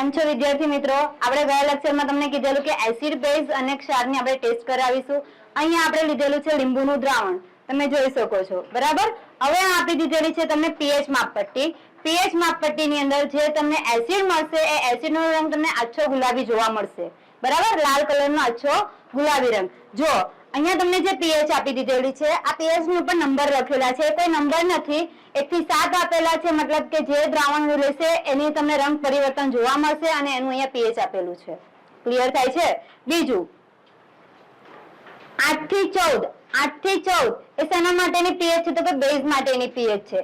કેમ છો વિદ્યાર્થી મિત્રો? આપણે ગયા લેક્ચરમાં તમને કીધેલું કે એસિડ બેઝ અને ક્ષારની આપણે ટેસ્ટ કરાવીશું. અહીંયા આપણે લીધેલું છે લીંબુનું દ્રાવણ, તમે જોઈ શકો છો બરાબર. હવે આપી દીધેલી છે તમને પીએચ માપપટ્ટી. પીએચ માપપટ્ટીની અંદર જે તમને એસિડ મળશે એ એસિડનો રંગ તમને આછો ગુલાબી જોવા મળશે બરાબર, લાલ કલરનો આછો ગુલાબી રંગ. જો અહીંયા તમને જે પીએચ આપી દીધેલી છે આ પીએચ નો પણ નંબર લખેલા છે, કોઈ નંબર નથી, 1 થી 7 આપેલા છે, મતલબ કે જે દ્રાવણ લેશે એની તમને રંગ પરિવર્તન જોવા મળશે અને એનું અહીંયા પીએચ આપેલું છે. ક્લિયર થાય છે? બીજું 8 થી 14 એ શેના માટેની પીએચ છે? તો કે બેઝ માટેની પીએચ છે.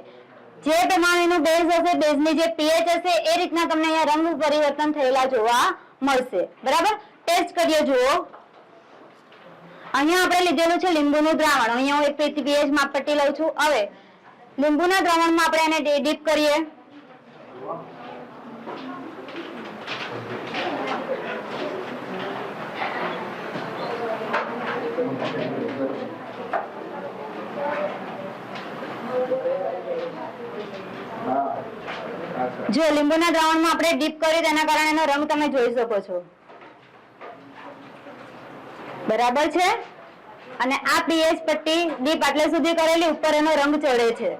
જે પ્રમાણેનું બેઝ હશે, બેઝની જે પીએચ હશે એ રીતના તમને અહીંયા રંગ પરિવર્તન થયેલા જોવા મળશે બરાબર. ટેસ્ટ કરીએ, જુઓ અહીંયા આપણે લીધેલું છે લીંબુનું દ્રાવણ. અહીંયા હું એક પીએચ માપપટ્ટી લઉં છું. હવે લીંબુના દ્રાવણમાં આપણે એને ડીપ કરીએ. જો લીંબુના દ્રાવણમાં આપણે ડીપ કરી તેના કારણે એનો રંગ તમે જોઈ શકો છો બરાબર છે. અને આ પીએચ પટ્ટી ડીપ આટલે સુધી કરેલી, ઉપર એનો રંગ ચડે છે.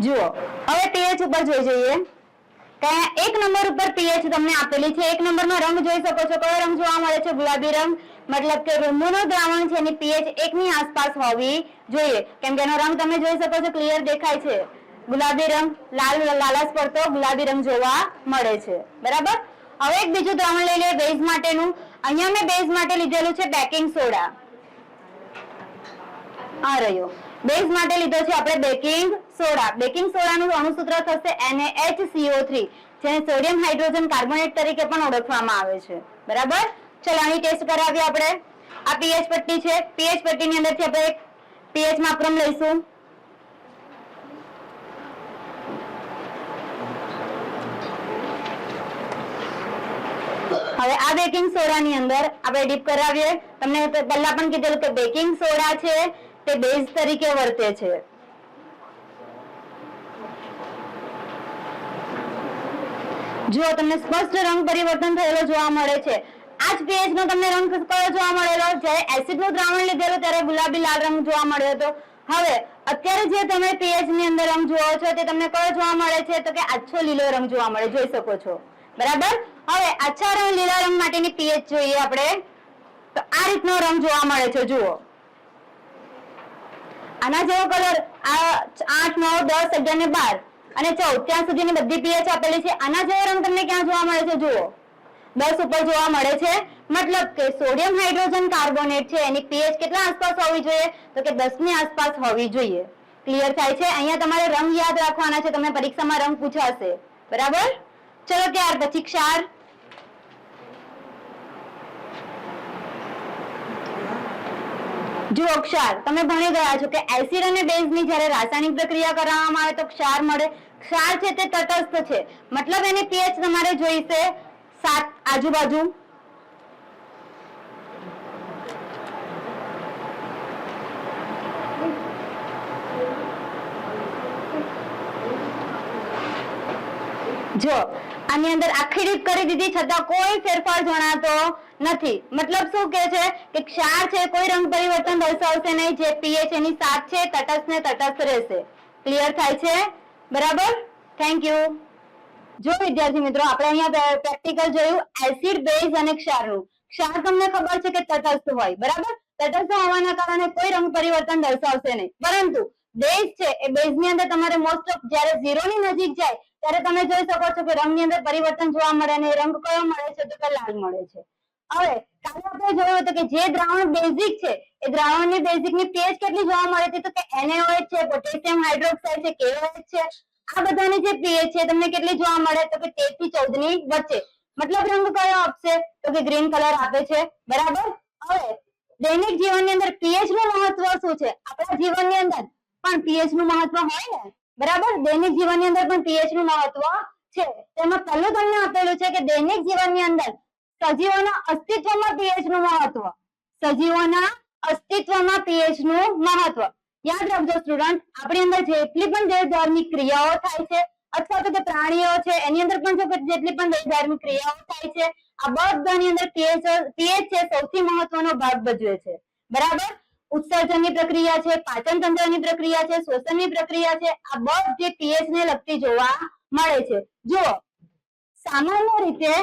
જુઓ હવે પીએચ ઉપર જોઈ જઈએ. એક નંબર ઉપર પીએચ તમને આપેલી છે. 1 નંબરનો રંગ જોઈ શકો છો. કયો રંગ જોવા મળે છે? ગુલાબી રંગ. મતલબ કે લીંબુનું દ્રાવણ છે એની પીએચ 1 ની આસપાસ હોવી જોઈએ, કેમ કે એનો રંગ તમે જોઈ શકો છો, ક્લિયર દેખાય છે. ગુલાબી રંગ, લાલાશ પડતો ગુલાબી રંગ જોવા મળે છે બરાબર. હવે એક બીજું દ્રાવણ લઈ લઈએ બેઝ માટેનું. અહીંયા મેં બેઝ માટે લીધેલું છે બેકિંગ સોડા. આ રહ્યો બેઝ માટે લીધો છે આપણે બેકિંગ સોડા. બેકિંગ સોડાનું અણુસૂત્ર થશે NaHCO3, જેને સોડિયમ હાઇડ્રોજન કાર્બોનેટ તરીકે પણ ઓળખવામાં આવે છે બરાબર. ચલો આની ટેસ્ટ કરાવીએ આપણે. આ પીએચ પટ્ટી છે. પીએચ પટ્ટીની અંદરથી આપણે એક પીએચ માપક્રમ લઈશું. હવે આ બેકિંગ સોડાની અંદર આપણે ડીપ કરાવીએ. તમને પહેલા પણ કીધેલું કે બેકિંગ સોડા છે તે બેઝ તરીકે વર્તે છે. જો તમને સ્પષ્ટ રંગ પરિવર્તન થયેલો જોવા મળે છે. આ જ પીએચ નો તમને રંગ કયો જોવા મળેલો? જ્યારે એસિડ નું દ્રાવણ લીધેલું ત્યારે ગુલાબી લાલ રંગ જોવા મળ્યો હતો. હવે અત્યારે જે તમે પીએચ ની અંદર રંગ જોવો છો તે તમને કયો જોવા મળે છે? તો કે આછો લીલો રંગ જોવા મળે, જોઈ શકો છો બરાબર. હવે આછા રંગ લીલા રંગ માટેની પીએચ જોઈએ આપણે, તો આ રીતનો રંગ જોવા મળે છે. જુઓ આના જેવો કલર, આ 8 9 10 11 ને 12 અને 14 ત્યાં સુધીની બધી પીએચ આપેલી છે. આના જેવો રંગ તમને ક્યાં જોવા મળે છે? જુઓ 10 ઉપર જોવા મળે છે. મતલબ કે સોડિયમ હાઇડ્રોજન કાર્બોનેટ છે એની પીએચ કેટલા આસપાસ હોવી જોઈએ? તો કે 10 ની આસપાસ હોવી જોઈએ. ક્લિયર થાય છે? અહીંયા તમારે રંગ યાદ રાખવાના છે, તમને પરીક્ષામાં રંગ પૂછાશે બરાબર. ચલો ત્યાર પછી ક્ષાર. જુઓ ક્ષાર તમે ભણી ગયા છો કે એસિડ અને બેઝની જ્યારે રાસાયણિક પ્રક્રિયા કરવામાં આવે તો ક્ષાર મળે. ક્ષાર છે તે તટસ્થ છે, મતલબ એની પીએચ તમારે જોઈશે 7 આજુબાજુ. જો આની અંદર આખી ડીપ કરી દીધી છતાં કોઈ ફેરફાર જણાતો નથી. મતલબ શું કે છે કે ક્ષાર છે કોઈ રંગ પરિવર્તન દર્શાવશે નહીં. જે પીએચ એની 7 છે તટસ્થ ને તટસ્થ રહેશે. ક્લિયર થાય છે બરાબર. Thank you. જો વિદ્યાર્થી મિત્રો આપણે અહીંયા પ્રેક્ટિકલ જોયું એસિડ બેઝ અને ક્ષારનું. ક્ષાર તમને ખબર છે કે તટસ્થ હોય બરાબર. તટસ્થ હોવાના કારણે કોઈ રંગ પરિવર્તન દર્શાવશે નહીં, પરંતુ બેઝ છે એ બેઝની અંદર તમારે મોસ્ટ ઓફ જ્યારે 0 ની નજીક જાય ત્યારે તમે જોઈ શકો છો કે રંગની અંદર પરિવર્તન જોવા મળે અને રંગ કયો મળે છે? તો કે લાલ મળે છે. હવે કાલે આપણે જોયું હતું કે જે દ્રાવણ બેઝિક છે એ દ્રાવણની બેઝિકની પીએચ કેટલી જોવા મળે છે? તો કે NaOH છે, પોટેશિયમ હાઇડ્રોક્સાઇડ છે, KOH છે, આ બધાની જે પીએચ છે તમને કેટલી જોવા મળે? તો કે 13 થી 14 ની વચ્ચે. મતલબ રંગ કયો આપશે? તો કે ગ્રીન કલર આપે છે બરાબર. હવે દૈનિક જીવનની અંદર પીએચ નું મહત્વ શું છે? આપણા જીવનની અંદર પણ પીએચ નું મહત્વ હોય ને બરાબર. દૈનિક જીવનની અંદર પણ પીએચ નું મહત્વ છે. તેમાં પહેલું તમને આપેલું છે કે દૈનિક જીવનની અંદર સજીવોના અસ્તિત્વમાં પીએચ નું મહત્વ. સજીવોના અસ્તિત્વમાં પીએચ નું મહત્વ. યાદ રાખજો સ્ટુડન્ટ, આપણી અંદર જેટલી પણ દેહધાર્મિક ક્રિયાઓ થાય છે અથવા તો કે પ્રાણીઓ છે એની અંદર પણ જો જેટલી પણ દેહધાર્મિક ક્રિયાઓ થાય છે આ બધાની અંદર પીએચ છે સૌથી મહત્વનો ભાગ ભજવે છે બરાબર ઉત્સર્જનની પ્રક્રિયા છે પાચન તંત્રની પ્રક્રિયા છે શ્વસનની પ્રક્રિયા છે આ બધી પીએચ ને લગતી જોવા મળે છે જો સામાન્ય રીતે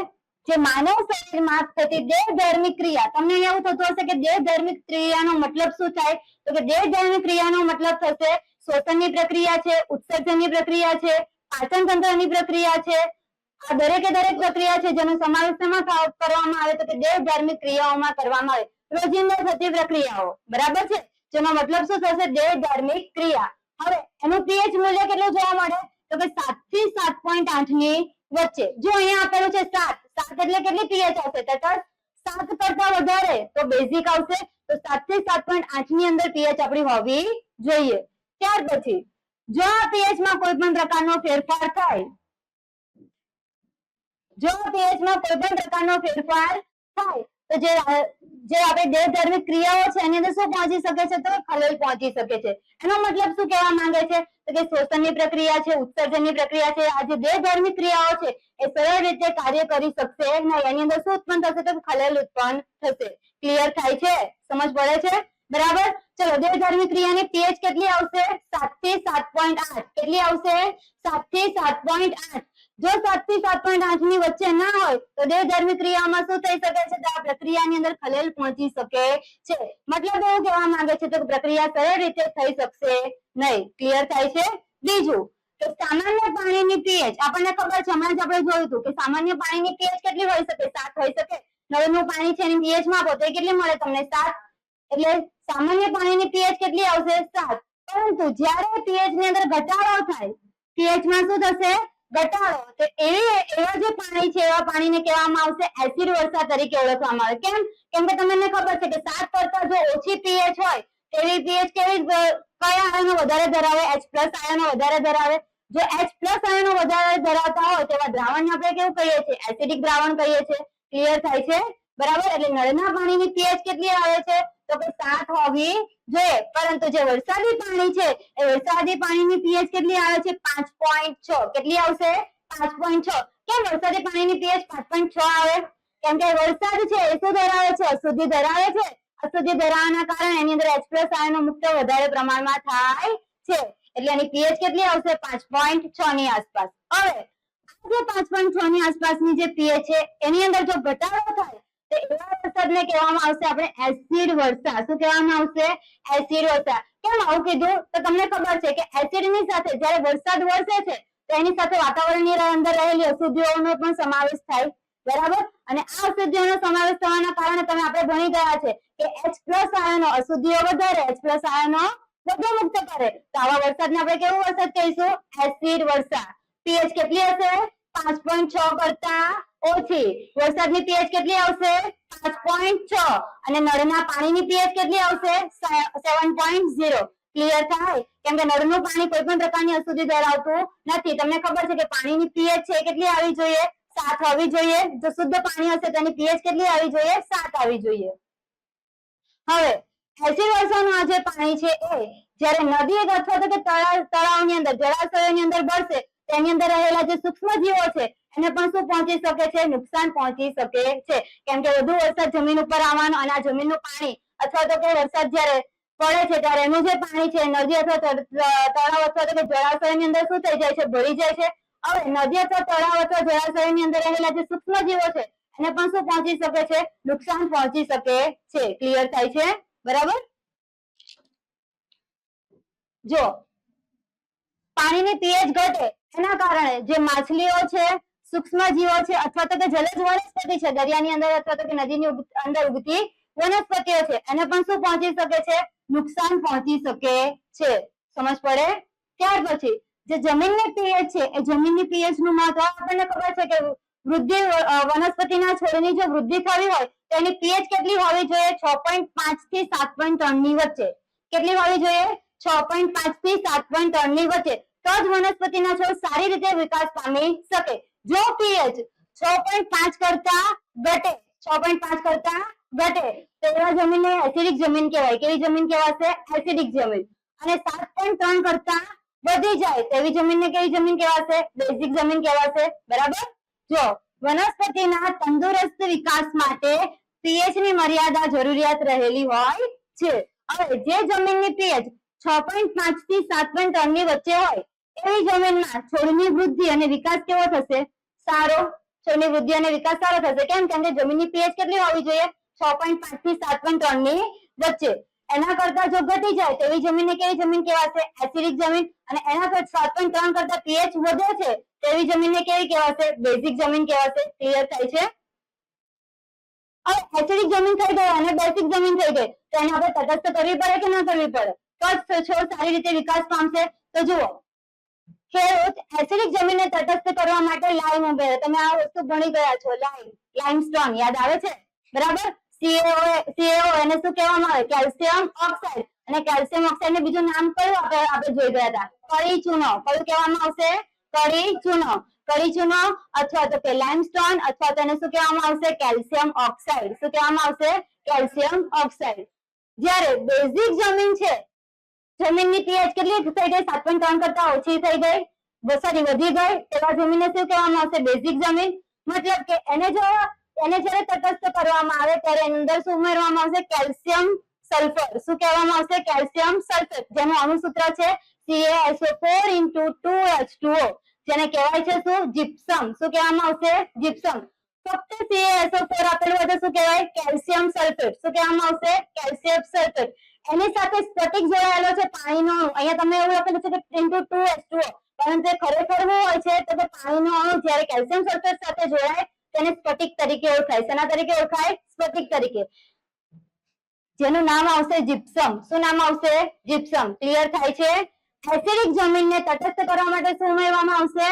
જે માનવ શરીરમાં થતી દેહધાર્મિક ક્રિયા તમને એવું થતું હશે કે દેહધાર્મિક ક્રિયાનો મતલબ શું થાય તો કે દેહધાર્મિક ક્રિયાનો મતલબ થશે શ્વસનની પ્રક્રિયા છે ઉત્સર્જનની પ્રક્રિયા છે પાચન તંત્રની પ્રક્રિયા છે આ દરેકે દરેક પ્રક્રિયા છે જેનો સમાવેશ કરવામાં આવે તો કે દેહધાર્મિક ક્રિયાઓમાં કરવામાં આવે રોજિંદા થતી પ્રક્રિયાઓ બરાબર છે જેનો મતલબ શું થશે દેહધાર્મિક ક્રિયા હવે એનું પીએચ મૂલ્ય કેટલું જોવા મળે તો કે 7 થી 7.8 ની વચ્ચે જો અહીંયા આપેલું છે 7 એટલે કેટલી પીએચ આવશે તથા 7 કરતા વધારે તો બેઝિક આવશે તો 7 થી 7.8 ની અંદર પીએચ આપણી હોવી જોઈએ ત્યાર પછી જો આ પીએચ માં કોઈ પણ પ્રકારનો ફેરફાર થાય જો પીએચ માં કોઈ પણ પ્રકારનો ફેરફાર થાય તો જે આપણે દેહધાર્મિક ક્રિયાઓ છે એની અંદર શું પહોંચી શકે છે તો ખલેલ પહોંચી શકે છે એનો મતલબ શું કહેવા માંગે છે તો કે શ્વસનની પ્રક્રિયા છે ઉત્સર્જનની પ્રક્રિયા છે આ જે દેહધાર્મિક ક્રિયાઓ છે એ સરળ રીતે કાર્ય કરી શકશે નહીં એની અંદર શું ઉત્પન્ન થશે તો ખલેલ ઉત્પન્ન થશે ક્લિયર થાય છે સમજ પડે છે બરાબર ચલો દેહધાર્મિક ક્રિયાની પીએચ કેટલી આવશે 7 થી 7.8 કેટલી આવશે 7 થી 7.8 જો 7 થી 7.8 ની વચ્ચે ના હોય તો દેહધાર્મિક ક્રિયામાં શું થઈ શકે છે તો આ પ્રક્રિયાની અંદર ખલેલ પહોંચી શકે છે મતલબ એવું કહેવા માંગે છે તો પ્રક્રિયા સરળ રીતે થઈ શકશે નહીં ક્લિયર થાય છે બીજું તો સામાન્ય પાણીની પીએચ આપણને ખબર છે હમણાં જ આપણે જોયું હતું કે સામાન્ય પાણીની પીએચ કેટલી હોઈ શકે 7 હોઈ શકે નળનું પાણી છે એની પીએચ માં આપો તો કેટલી મળે તમને 7 એટલે સામાન્ય પાણીની પીએચ કેટલી આવશે 7 પરંતુ જ્યારે પીએચ ની અંદર ઘટાડો થાય પીએચ માં શું થશે ઘટાડો તો એવા જે પાણી છે એવા પાણીને કહેવામાં આવશે એસિડ વર્ષા તરીકે ઓળખવામાં આવે કેમ કે તમને ખબર છે કે 7 કરતા જો ઓછી પીએચ હોય તેવી પીએચ કયા આયનો વધારે ધરાવે H+ આયનો વધારે ધરાવે જો H+ આયનો વધારે ધરાવતા હોય તેવા દ્રાવણને આપણે કેવું કહીએ છીએ એસિડિક દ્રાવણ કહીએ છીએ ક્લિયર થાય છે બરાબર એટલે નળના પાણીની પીએચ કેટલી આવે છે તો કે 7 હોવી જોઈએ પરંતુ જે વરસાદી પાણી છે એ વરસાદી પાણીની પીએચ કેટલી આવે છે 5.6 કેટલી આવશે 5.6 કેમ વરસાદી પાણીની પીએચ 5.6 આવે કેમ કે વરસાદ છે એ શું ધરાવે છે અશુદ્ધિ ધરાવે છે અશુદ્ધિ ધરાવવાના કારણે એની અંદર H+ આયનો મુક્ત વધારે પ્રમાણમાં થાય છે એટલે એની પીએચ કેટલી આવશે 5.6 ની આસપાસ હવે આ જે 5.6 ની આસપાસની જે પીએચ છે એની અંદર જો ઘટાડો થાય તો એવા વરસાદને કહેવામાં આવશે આપણે એસિડ વર્ષા શું કહેવામાં આવશે એસિડ વર્ષા કેમ આવું કીધું તો તમને ખબર છે કે એસિડની સાથે જ્યારે વરસાદ વરસે છે તો એની સાથે વાતાવરણની અંદર રહેલી અશુદ્ધિઓનો પણ સમાવેશ થાય બરાબર અને આ અશુદ્ધિઓનો સમાવેશ થવાના કારણે તમે આપણે ભણી ગયા છે કે H+ આયનો અશુદ્ધિઓ વધારે H+ આયનો વધુ મુક્ત કરે તો આવા વરસાદને આપણે કેવું વરસાદ કહીશું એસિડ વર્ષા પીએચ કેટલી હશે 5.6 કરતા ઓછી વરસાદની પીએચ કેટલી આવશે 5.6 અને નળના પાણીની પીએચ કેટલી આવશે 7.0 ક્લિયર થાય કેમ કે નળનું પાણી કોઈ પણ પ્રકારની અશુદ્ધિ ધરાવતું નથી તમને ખબર છે કે પાણીની પીએચ છે કેટલી આવી જોઈએ 7 હોવી જોઈએ જો શુદ્ધ પાણી હશે તો એની પીએચ કેટલી આવી જોઈએ 7 આવી જોઈએ હવે એસિડ વર્ષાનું આ જે પાણી છે એ જ્યારે નદી અથવા તો કે તળાવની અંદર જળાશયોની અંદર ભળશે તેની અંદર રહેલા જે સૂક્ષ્મ જીવો છે એને પણ શું પહોંચી શકે છે નુકસાન પહોંચી શકે છે કેમ કે વધુ વરસાદ જમીન ઉપર આવવાનો અને આ જમીનનું પાણી અથવા તો કે વરસાદ જ્યારે પડે છે ત્યારે એનું જે પાણી છે નદી અથવા તળાવ અથવા તો કે જળાશયની અંદર શું થઈ જાય છે ભળી જાય છે હવે નદી અથવા તળાવ અથવા જળાશયની અંદર રહેલા જે સૂક્ષ્મ જીવો છે એને પણ શું પહોંચી શકે છે નુકસાન પહોંચી શકે છે ક્લિયર થાય છે બરાબર જો પાણીની પીએચ ઘટે એના કારણે જે માછલીઓ છે સૂક્ષ્મ જીવો છે અથવા તો કે જલજ વનસ્પતિ છે દરિયાની અંદર અથવા તો કે નદીની અંદર ઉગતી વનસ્પતિઓ છે એને પણ શું પહોંચી શકે છે નુકસાન પહોંચી શકે છે સમજ પડે ત્યાર પછી જે જમીનની પીએચ છે એ જમીનની પીએચ નું મહત્વ આપણને ખબર છે કે વૃદ્ધિ વનસ્પતિના છોડની જો વૃદ્ધિ થવી હોય તો એની પીએચ કેટલી હોવી જોઈએ 6.5 થી 7.3 ની વચ્ચે કેટલી હોવી જોઈએ 6.5 થી 7.3 ની વચ્ચે તો જ વનસ્પતિના છોડ સારી રીતે વિકાસ પામી શકે જો પીએચ 6.5 કરતા ઘટે 6.5 કરતા ઘટે તો એવા જમીનને એસિડિક જમીન કહેવાય કેવી જમીન કહેવાશે એસિડિક જમીન અને 7.3 કરતા વધી જાય તેવી જમીનને કેવી જમીન કહેવાશે? બેઝિક જમીન કહેવાશે. બરાબર. જો વનસ્પતિના તંદુરસ્ત વિકાસ માટે પીએચ ની મર્યાદા જરૂરિયાત રહેલી હોય છે. હવે જે જમીનની પીએચ 6.5 થી 7.3 ની વચ્ચે હોય એવી જમીનમાં છોડની વૃદ્ધિ અને વિકાસ કેવો થશે? સારો. છોડની વૃદ્ધિ અને વિકાસ સારો થશે. કેમ? કેમ કે જમીનની પીએચ કેટલી હોવી જોઈએ? 6.5 થી 7.3 ની વચ્ચે. એના કરતા જો ઘટી જાય તો એવી જમીનને કેવી જમીન કહેવાશે? એસિડિક જમીન. અને એના કરતા 7.3 કરતા પીએચ વધે છે તેવી જમીનને કેવી કહેવાશે? બેઝિક જમીન કહેવાશે. ક્લિયર થાય છે? હવે એસિડિક જમીન થઈ ગઈ અને બેઝિક જમીન થઈ ગઈ તો એને આપણે તટસ્થ કરવી પડે કે ના કરવી પડે? તો છોડ સારી રીતે વિકાસ પામશે. તો જુઓ, ખેડૂત એસિડિક જમીનને તટસ્થ કરવા માટે લાઇમ ઉમેરે. તમે આ વસ્તુ ભણી ગયા છો. લાઇમસ્ટોન યાદ આવે છે? બરાબર. CaO એને શું કહેવામાં આવે? Calcium oxide. અને કેલ્શિયમ ઓક્સાઇડ ને બીજું નામ કયું આપણે જોઈ ગયા હતા? કળી ચૂનો. કયું કહેવામાં આવશે? કળી ચૂનો. કળી ચૂનો અથવા તો કે લાઇમસ્ટોન અથવા તો એને શું કહેવામાં આવશે? Calcium oxide. શું કહેવામાં આવશે? Calcium oxide. જ્યારે બેઝિક જમીન છે, જમીનની પીએચ કેટલી થઈ ગઈ? 7.3 કરતા ઓછી થઈ ગઈ, સોરી વધી ગઈ, તેવા જમીનને શું કહેવામાં આવશે? બેઝિક જમીન. મતલબ કે એને જ્યારે તટસ્થ કરવામાં આવે ત્યારે એની અંદર શું ઉમેરવામાં આવશે? Calcium sulphur. શું કહેવામાં આવશે? Calcium sulphur. જેનું અણુસૂત્ર છે CaSO4 × 2H2O, જેને કહેવાય છે શું? જીપ્સમ. શું કહેવામાં આવશે? જીપ્સમ. ફક્ત CaSO4 આપેલું હોય તો શું કહેવાય? Calcium sulphate. શું કહેવામાં આવશે? Calcium sulphate. એની સાથે સ્ફટિક જોડાયેલો છે પાણીનો અણુ. અહીંયા તમે એવું લખેલું છે કે ×2H2O, પરંતુ એ ખરેખર શું હોય છે તો કે પાણીનો અણુ જ્યારે કેલ્શિયમ સલ્ફેટ સાથે જોડાય તેને સ્ફટિક તરીકે ઓળખાય. શેના તરીકે ઓળખાય? સ્ફટિક તરીકે, જેનું નામ આવશે જીપ્સમ. શું નામ આવશે? જીપ્સમ. ક્લિયર થાય છે? એસિડિક જમીનને તટસ્થ કરવા માટે શું ઉમેરવામાં આવશે?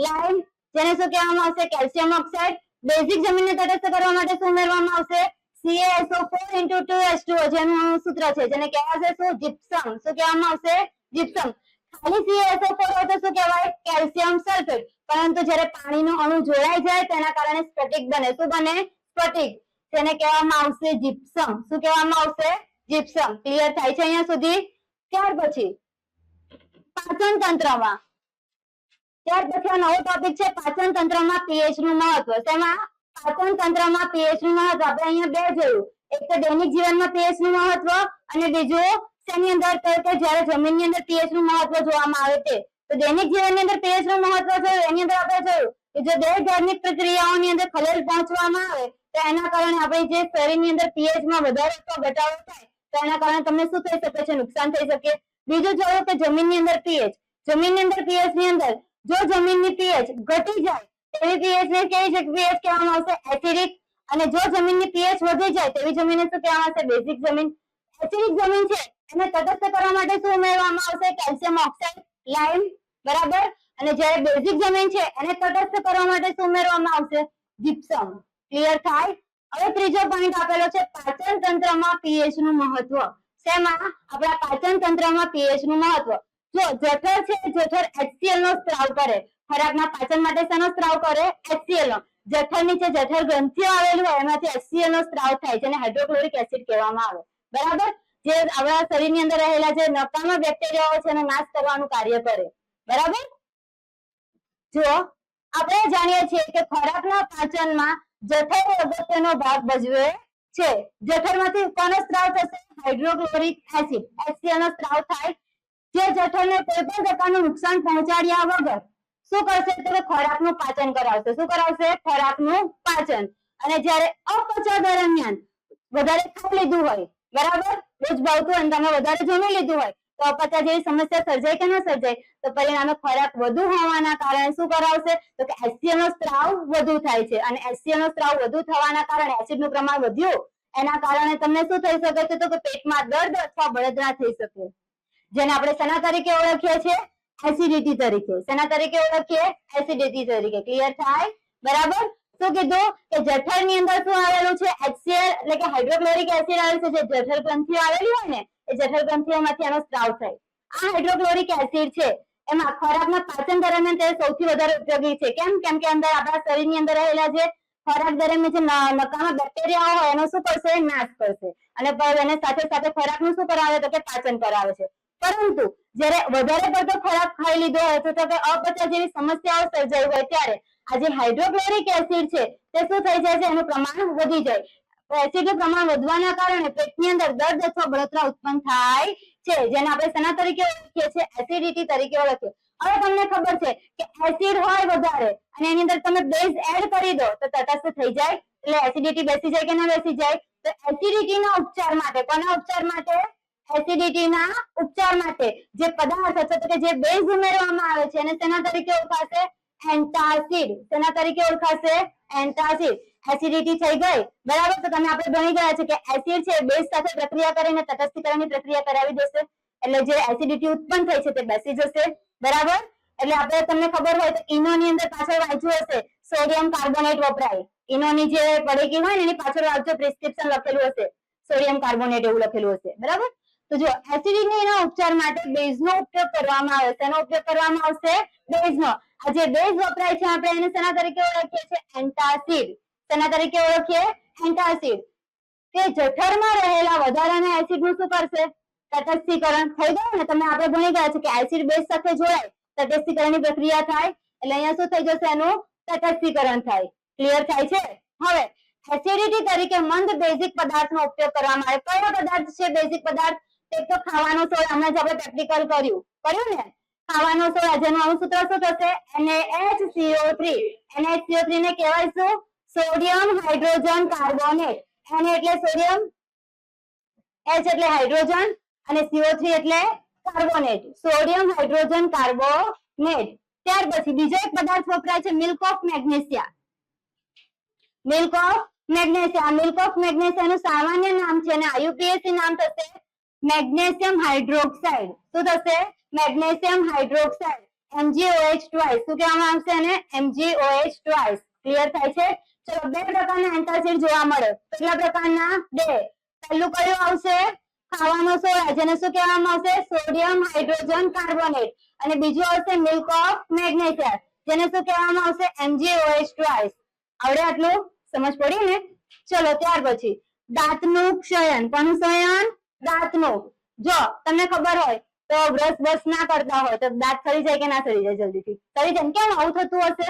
લાઇમ, જેને શું કહેવામાં આવશે? Calcium oxide. બેઝિક જમીનને તટસ્થ કરવા માટે શું ઉમેરવામાં આવશે? CaSO4 × 2H2O, જેનું સૂત્ર છે જેને કહેવાશે શું? જીપ્સમ. શું કહેવામાં આવશે? જીપ્સમ. ખાલી CaSO4 હોય તો શું કહેવાય? Calcium sulphate. પરંતુ જ્યારે પાણીનો અણુ જોડાઈ જાય તેના કારણે સ્ફટિક બને. શું બને? સ્ફટિક. તેને કહેવામાં આવશે જીપ્સમ. શું કહેવામાં આવશે? જીપ્સમ. ક્લિયર થાય છે અહીંયા સુધી? ત્યાર પછી પાચન તંત્રમાં, ત્યાર પછી આ નવો ટોપિક છે પાચન તંત્રમાં પીએચ નું મહત્વ. તેમાં પાચન તંત્રમાં પીએચ નું મહત્વ આપણે અહીંયા બે જોયું. એક તો દૈનિક જીવનમાં પીએચ નું મહત્વ અને બીજું શેની અંદર તો કે જ્યારે જમીનની અંદર પીએચ નું મહત્વ જોવામાં આવે તે. તો દૈનિક જીવનની અંદર પીએચ નું મહત્વ જોયું. એની અંદર આપણે જોયું કે જો દેહ ધાર્મિક પ્રક્રિયાઓની અંદર ખલેલ પહોંચવામાં આવે તો એના કારણે આપણે જે શરીરની અંદર પીએચ માં વધારો અથવા ઘટાડો થાય તો એના કારણે તમને શું થઈ શકે છે? નુકસાન થઈ શકે. બીજું જોયું કે જમીનની અંદર પીએચ, જમીનની અંદર પીએચ ની અંદર જો જમીનની પીએચ ઘટી જાય તેવી પીએચ ને કેવી પીએચ કહેવામાં આવશે? એસિડિક. અને જો જમીનની પીએચ વધી જાય તેવી જમીનને શું કહેવામાં આવશે? બેઝિક જમીન. એસિડિક જમીન છે એને તટસ્થ કરવા માટે શું ઉમેરવામાં આવશે? કેલ્શિયમ ઓક્સાઇડ, લાઇમ. બરાબર. અને જ્યારે બેઝિક જમીન છે એને તટસ્થ કરવા માટે શું ઉમેરવામાં આવશે? જીપ્સમ. ક્લિયર થાય? હવે ત્રીજો પોઈન્ટ આપેલો છે પાચન તંત્રમાં પીએચ નું મહત્વ. શેમાં? આપણા પાચન તંત્રમાં પીએચ નું મહત્વ. જો જઠર છે, જઠર HCl નો સ્ત્રાવ કરે. ખોરાકના પાચન માટે શેનો સ્ત્રાવ કરે? HCl નો. જઠર નીચે જઠર ગ્રંથિઓ આવેલું હોય એમાંથી HCl નો સ્ત્રાવ થાય જેને હાઇડ્રોક્લોરિક એસિડ કહેવામાં આવે. બરાબર. જે આપણા શરીરની અંદર રહેલા જે નકામા બેક્ટેરિયાઓ છે એનો નાશ કરવાનું કાર્ય કરે. બરાબર. જો આપણે જાણીએ છીએ કે ખોરાકના પાચનમાં જઠર અગત્યનો ભાગ ભજવે છે. જઠરમાંથી કોનો સ્ત્રાવ થશે? હાઇડ્રોક્લોરિક એસિડ, HCl નો સ્ત્રાવ થાય. જે જઠરને કોઈ પણ પ્રકારનું નુકસાન પહોંચાડ્યા વગર શું કરશે તો ખોરાકનું પાચન કરાવશે. શું કરાવશે? ખોરાકનું પાચન. અને જ્યારે અપચા દરમિયાન વધારે ખાઈ લીધું હોય, બરાબર, રોજ ભાવતું હોય તમે વધારે જમી લીધું હોય તો અપચા જેવી સમસ્યા સર્જાય કે ન સર્જાય? તો પરિણામે ખોરાક વધુ હોવાના કારણે શું કરાવશે તો કે HCl નો સ્ત્રાવ વધુ થાય છે. અને HCl નો સ્ત્રાવ વધુ થવાના કારણે એસિડનું પ્રમાણ વધ્યું એના કારણે તમને શું થઈ શકે છે તો કે પેટમાં દર્દ અથવા બળતરા થઈ શકે, જેને આપણે શેના તરીકે ઓળખીએ છીએ? એસિડિટી તરીકે. શેના તરીકે ઓળખીએ? એસિડિટી તરીકે. ક્લિયર થાય? બરાબર. શું કીધું કે જઠરની અંદર શું આવેલું છે? HCl એટલે કે હાઇડ્રોક્લોરિક એસિડ આવેલું છે. જે જઠર ગ્રંથિઓ આવેલી હોય ને એ જઠર ગ્રંથિઓમાંથી એનો સ્ત્રાવ થાય. આ હાઇડ્રોક્લોરિક એસિડ છે એમાં ખોરાકના પાચન દરમિયાન તે સૌથી વધારે ઉપયોગી છે. કેમ? કેમ કે અંદર આપણા શરીરની અંદર રહેલા જે ખોરાક દરમિયાન જે નકામા બેક્ટેરિયાઓ હોય એનો શું કરશે? નાશ કરશે. અને એને સાથે સાથે ખોરાકનું શું કરાવે તો કે પાચન કરાવે છે. પરંતુ જ્યારે વધારે પડતો ખોરાક ખાઈ લીધો હોય તો કે અપચા જેવી સમસ્યાઓ સર્જાઈ હોય ત્યારે આ જે હાઇડ્રોક્લોરિક એસિડ છે તે શું થઈ જાય છે, એનું પ્રમાણ વધી જાય। એસિડનું પ્રમાણ વધવાના કારણે પેટની અંદર દર્દ અથવા બળતરા ઉત્પન્ન થાય છે, જેને આપણે શેના તરીકે ઓળખીએ છીએ? એસિડિટી તરીકે ઓળખીએ। હવે તમને ખબર છે કે એસિડ હોય વધારે અને એની અંદર તમે બેઝ એડ કરી દો તો તટસ્થ થઈ જાય, એટલે એસિડિટી બેસી જાય કે ના બેસી જાય? તો એસિડિટીના ઉપચાર માટે, કોના ઉપચાર માટે? એસિડિટીના ઉપચાર માટે જે પદાર્થ અથવા તો કે જે બેઝ ઉમેરવામાં આવે છે એને શેના તરીકે ઓળખાશે? એન્ટાસિડ। શેના તરીકે ઓળખાશે? એન્ટાસિડ। એસિડિટી થઈ ગઈ, બરાબર? તો તમે આપણે ભણી ગયા છે કે એસિડ છે બેઝ સાથે પ્રક્રિયા કરીને તટસ્થીકરણની પ્રક્રિયા કરાવી દેશે, એટલે જે એસિડિટી ઉત્પન્ન થઈ છે તે બેસી જશે, બરાબર? એટલે આપણે તમને ખબર હોય તો ઈનોની અંદર પાછળ વાંચ્યું હશે સોડિયમ કાર્બોનેટ વપરાય। ઈનોની જે પડીકી હોય ને એની પાછળ વાંચો, પ્રિસ્ક્રિપ્શન લખેલું હશે સોડિયમ કાર્બોનેટ એવું લખેલું હશે, બરાબર? તો જો એસિડિટીના ઉપચાર માટે બેઝનો ઉપયોગ કરવામાં આવે છે, એનો ઉપયોગ કરવામાં આવશે બેઝનો। આ જે બેઝ વપરાય છે આપણે એને શેના તરીકે ઓળખીએ છીએ? એન્ટાસિડ। શેના તરીકે ઓળખીએ? એન્ટાસિડ। તે જઠરમાં રહેલા વધારાના એસિડનું શું કરશે? તટસ્થીકરણ થઈ ગયું ને? તમે આપણે ભણી ગયા છે કે એસિડ બેઝ સાથે જોડાય તટસ્થીકરણની પ્રક્રિયા થાય, એટલે અહીંયા શું થઈ જશે? એનું તટસ્થીકરણ થાય। ક્લિયર થાય છે? હવે એસિડિટી તરીકે મંદ બેઝિક પદાર્થનો ઉપયોગ કરવામાં આવે। કયો પદાર્થ છે બેઝિક પદાર્થ? એક તો ખાવાનો સોડા, હમણાં જ આપણે પ્રેક્ટિકલ કર્યું ને? ખાવાનો સોડા, જેનું અણુસૂત્ર શું થશે? NaHCO3। NaHCO3 ને કહેવાય શું? Sodium hydrogen carbonate. Na એટલે સોડિયમ, H એટલે હાઇડ્રોજન અને CO3 એટલે કાર્બોનેટ, સોડિયમ હાઇડ્રોજન કાર્બોનેટ। ત્યાર પછી બીજો એક પદાર્થ વપરાય છે milk of magnesia. Milk of magnesia, milk of મેગ્નેશિયાનું સામાન્ય નામ છે અને IUPAC નામ થશે મેગ્નેશિયમ હાઇડ્રોક્સાઇડ। શું થશે? Magnesium hydroxide, MgOH twice. શું કહેવામાં આવશે એને? MgOH twice. ક્લિયર થાય છે? ચલો, બે પ્રકારના એન્ટાસિડ જોવા મળે। કેટલા પ્રકારના? બે। પહેલું કયું આવશે? ખાવાનો સોડા, જેને શું કહેવામાં આવશે? Sodium hydrogen carbonate. અને બીજું આવશે મિલ્ક ઓફ મેગ્નેશિયા, જેને શું કહેવામાં આવશે? MgOH twice. આવડે આટલું? સમજ પડી ને? ચલો, ત્યાર પછી દાંતનું ક્ષયન। કોનું ક્ષયન? દાંતનું। જો તમને ખબર હોય તો બ્રશ ના કરતા હોય તો દાંત સડી જાય કે ના સડી જાય? જલ્દીથી સડી જાય। કેમ આવું થતું હશે?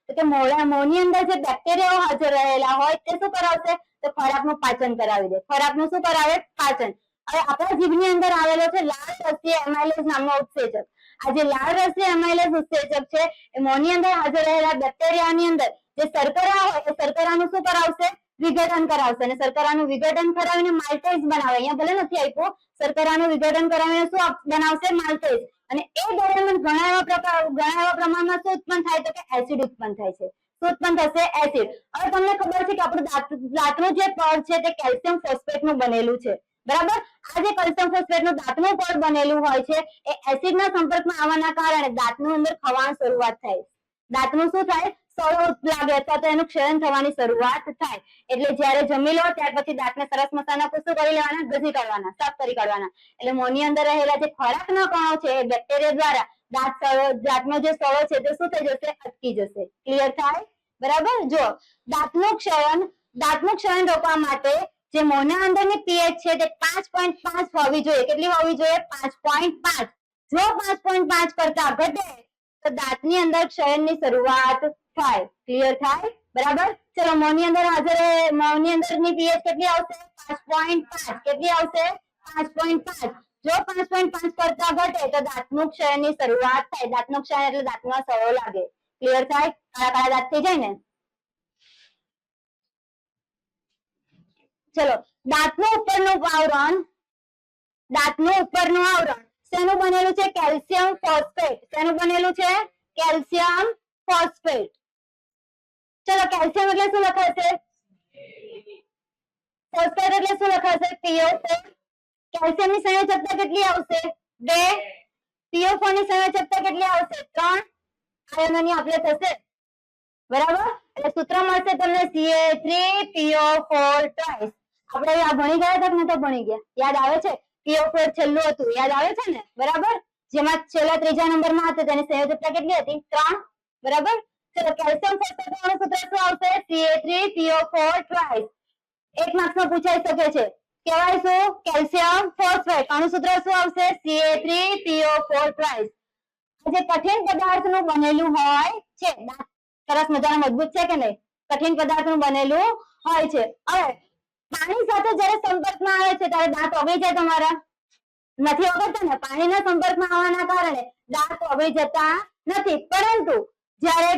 તો કે મોંની અંદર જે બેક્ટેરિયાઓ હાજર રહેલા હોય તે શું કરાવશે? તો ખોરાકનું પાચન કરાવી દે। ખોરાકનું શું કરાવે? પાચન। હવે આપણા જીભની અંદર આવેલો છે લાળ રસીય એમાઇલેઝ નામનો ઉત્સેચક। આ જે લાળ રસીય એમાઇલેઝ ઉત્સેચક છે એ મોંની અંદર હાજર રહેલા બેક્ટેરિયાની અંદર જે શર્કરા હોય એ શર્કરાનું શું કરાવશે? વિઘટન કરાવશે। અને શર્કરાનું વિઘટન કરાવીને માલ્ટેઝ બનાવે। અહીંયા ભલે નથી આપ્યું, શર્કરાનું વિઘટન કરાવીને શું બનાવશે? માલ્ટેઝ। અને એ દરમિયાન ઘણા એવા પ્રમાણમાં શું ઉત્પન્ન થાય? તો કે એસિડ ઉત્પન્ન થાય છે। શું ઉત્પન્ન થશે? એસિડ। હવે તમને ખબર છે કે આપણું દાંતનું જે પડ છે તે કેલ્શિયમ ફોસ્ફેટનું બનેલું છે, બરાબર? આ જે કેલ્શિયમ ફોસ્ફેટનું દાંતનું પડ બનેલું હોય છે એ એસિડના સંપર્કમાં આવવાના કારણે દાંતનું અંદર ખવાણ શરૂઆત થાય। દાંતનું શું થાય? સળો લાગે અથવા તો એનું ક્ષયન થવાની શરૂઆત થાય। એટલે જ્યારે જમી લો ત્યાર પછી દાંતને સરસ મસાના શું કરી લેવાના? ઘસી કાઢવાના, સાફ કરી કાઢવાના। એટલે મોંની અંદર રહેલા જે ખોરાકના કણો છે એ બેક્ટેરિયા દ્વારા દાંતનો જે સળો છે તે શું થઈ જશે? અટકી જશે। ક્લિયર થાય? બરાબર? જો દાંતનું ક્ષયન રોકવા માટે જે મોંના અંદરની pH છે તે 5.5 હોવી જોઈએ। કેટલી હોવી જોઈએ? 5.5। જો 5.5 કરતા ઘટે તો દાંતની અંદર ક્ષયનની શરૂઆત થાય। ક્લિયર થાય? બરાબર? ચલો, મોંની અંદરની pH કેટલી આવશે? 5.5। કેટલી આવશે? 5.5। જો 5.5 કરતા ઘટે તો દાંતનું ક્ષયનની શરૂઆત થાય। દાંતનું ક્ષયન એટલે દાંતમાં સળો લાગે। ક્લિયર થાય? કાળા દાંત થઈ જાય ને? ચલો, દાંતનું ઉપરનું આવરણ શેનું બનેલું છે? Calcium phosphate. શેનું બનેલું છે? Calcium phosphate. ચલો, કેલ્શિયમ એટલે શું લખાશે? ફોસ્ફેટ એટલે શું લખાશે? PO4। કેલ્શિયમની સંયોજકતા કેટલી આવશે? 2। PO4 ની સંયોજકતા કેટલી આવશે? 3। આયનોની આપલે થશે, બરાબર? એટલે સૂત્ર મળશે તમને CA3PO4 ટ્વાઇસ। આપણે આ ભણી ગયા હતા કે નતો ભણી ગયા? યાદ આવે છે? PO4 છેલ્લું હતું, યાદ આવે છે ને? બરાબર? જેમાં છેલ્લા ત્રીજા નંબરમાં હતું તેની સંયોજકતા કેટલી હતી? 3, બરાબર? ચલો, કેલ્શિયમ ફોસ્ફેટનું સૂત્ર શું આવશે? CA3PO4 twice. 1 માર્ક્સમાં પૂછાઈ શકે છે કહેવાય શું? Calcium phosphate. અણુસૂત્ર શું આવશે? Ca3PO4 twice. જે કઠિન પદાર્થનું બનેલું હોય છે, સરસ મજાનું મજબૂત છે કે નહીં? કઠિન પદાર્થનું બનેલું હોય છે. હવે પાણી સાથે જ્યારે સંપર્કમાં આવે છે ત્યારે દાંત ઓગળી જાય તમારા? નથી ઓગળતા ને. પાણીના સંપર્કમાં આવવાના કારણે દાંત ઓગળી જતા નથી, પરંતુ જ્યારે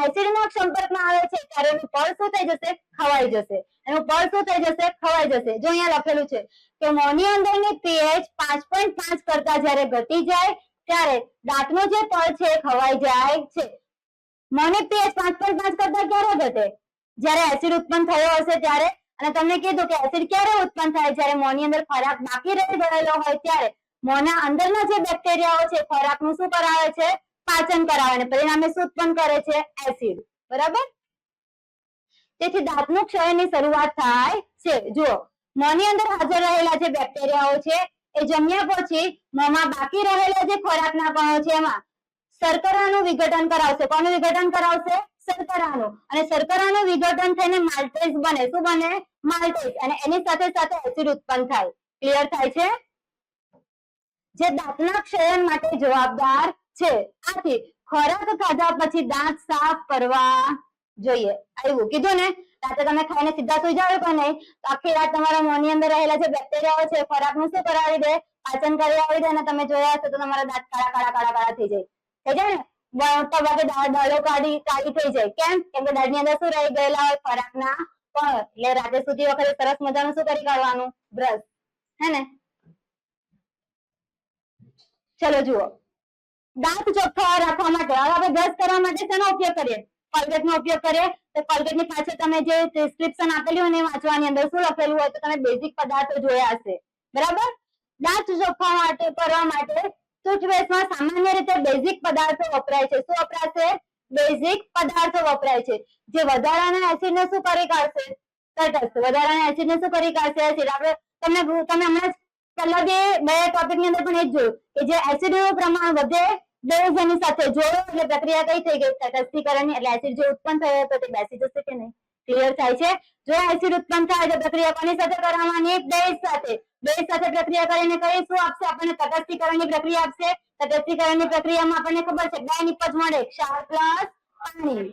એસિડના સંપર્કમાં આવે છે ત્યારે એનું પળ શું થઈ જશે? ખવાઈ જશે. એનું પળ શું થઈ જશે? ખવાઈ જશે. જો અહીંયા લખેલું છે કે મોંની અંદરની pH 5.5 કરતા જ્યારે ઘટી જાય ત્યારે દાંતનું જે પળ છે એ ખવાઈ જાય છે. મોંની pH 5.5 કરતા ક્યારે ઘટે? જ્યારે એસિડ ઉત્પન્ન થયો હશે ત્યારે. અને તમને કીધું કે એસિડ ક્યારે ઉત્પન્ન થાય? જ્યારે મોંની અંદર ખોરાક બાકી રહી ગયેલો હોય ત્યારે મોંના અંદરના જે બેક્ટેરિયાઓ છે ખોરાકનું શું કરાવે છે? પાચન કરાવે અને પરિણામે શું ઉત્પન્ન કરે છે? એસિડ. બરાબર? તેથી દાંતનું ક્ષયની શરૂઆત થાય છે. જુઓ, મોંની અંદર હાજર રહેલા જે બેક્ટેરિયાઓ છે એ જમ્યા પછી મોંમાં બાકી રહેલા જે ખોરાકના કણો છે એમાં શર્કરાનું વિઘટન કરાવશે. કોનું વિઘટન કરાવશે? શર્કરાનું. અને શર્કરાનું વિઘટન થઈને માલ્ટેઝ બને. શું બને? માલ્ટેઝ. અને એની સાથે સાથે એસિડ ઉત્પન્ન થાય. ક્લિયર થાય છે? જે દાંતના ક્ષયન માટે જવાબદાર છે. આથી ખોરાક ખાધા પછી દાંત સાફ કરવા જોઈએ. આવ્યું? કીધું ને? રાતે તમે ખાઈને સીધા સુઈ જાવ કે નહીં, તો આખી રાત તમારા મોંની અંદર રહેલા જે બેક્ટેરિયાઓ છે ખોરાકનું શું કરાવી દે? પાચન કરાવી દે. અને તમે જોયા હશે તો તમારા દાંત કાળા કાળા થઈ જાય. થઈ જાય ને? મોટા ભાગે દાળો કાળી થઈ જાય. કેમ? કેમ કે દાળની અંદર શું રહી ગયેલા હોય? ખોરાકના કણો. એટલે રાતે સૂતી વખતે સરસ મજાનું શું કરી કાઢવાનું? બ્રશ. હે ને? ચલો જુઓ, દાંત ચોખ્ખા રાખવા માટે હવે આપણે બ્રશ કરવા માટે શેનો ઉપયોગ કરીએ? કોલગેટનો ઉપયોગ કરીએ. તો કોલગેટની પાછળ તમે જે પ્રિસ્ક્રિપ્શન આપેલી હોય ને વાંચવાની, અંદર શું લખેલું હોય તો તમે બેઝિક પદાર્થો જોયા હશે. બરાબર? દાંત ચોખ્ખા માટે કરવા માટે ટૂથપેસ્ટમાં સામાન્ય રીતે બેઝિક પદાર્થો વપરાય છે. શું વપરાશે? બેઝિક પદાર્થો વપરાય છે. જે વધારાના એસિડને શું કરી કાઢશે? તટસ્થ. વધારાના એસિડને શું કરી કાઢશે? એસિડ. આપણે તમે હમણાં પહેલા બે ટોપિકની અંદર પણ એ જ જોયું કે જે એસિડનું પ્રમાણ વધે બેઝ એની સાથે જોડો એટલે પ્રક્રિયા કઈ થઈ ગઈ? તટસ્થીકરણની. એટલે એસિડ જે ઉત્પન્ન થયો હતો તે બેસી જશે કે નહીં? ક્લિયર થાય છે? જો એસિડ ઉત્પન્ન થાય તો પ્રક્રિયા કોની સાથે કરવાની? બેઝ સાથે. બેઝ સાથે પ્રક્રિયા કરીને કઈ શું આપશે? આપણને તટસ્થીકરણની પ્રક્રિયા આપશે. તટસ્થીકરણની પ્રક્રિયામાં આપણને ખબર છે બે નિપજ મળે, ક્ષાર પ્લસ પાણી.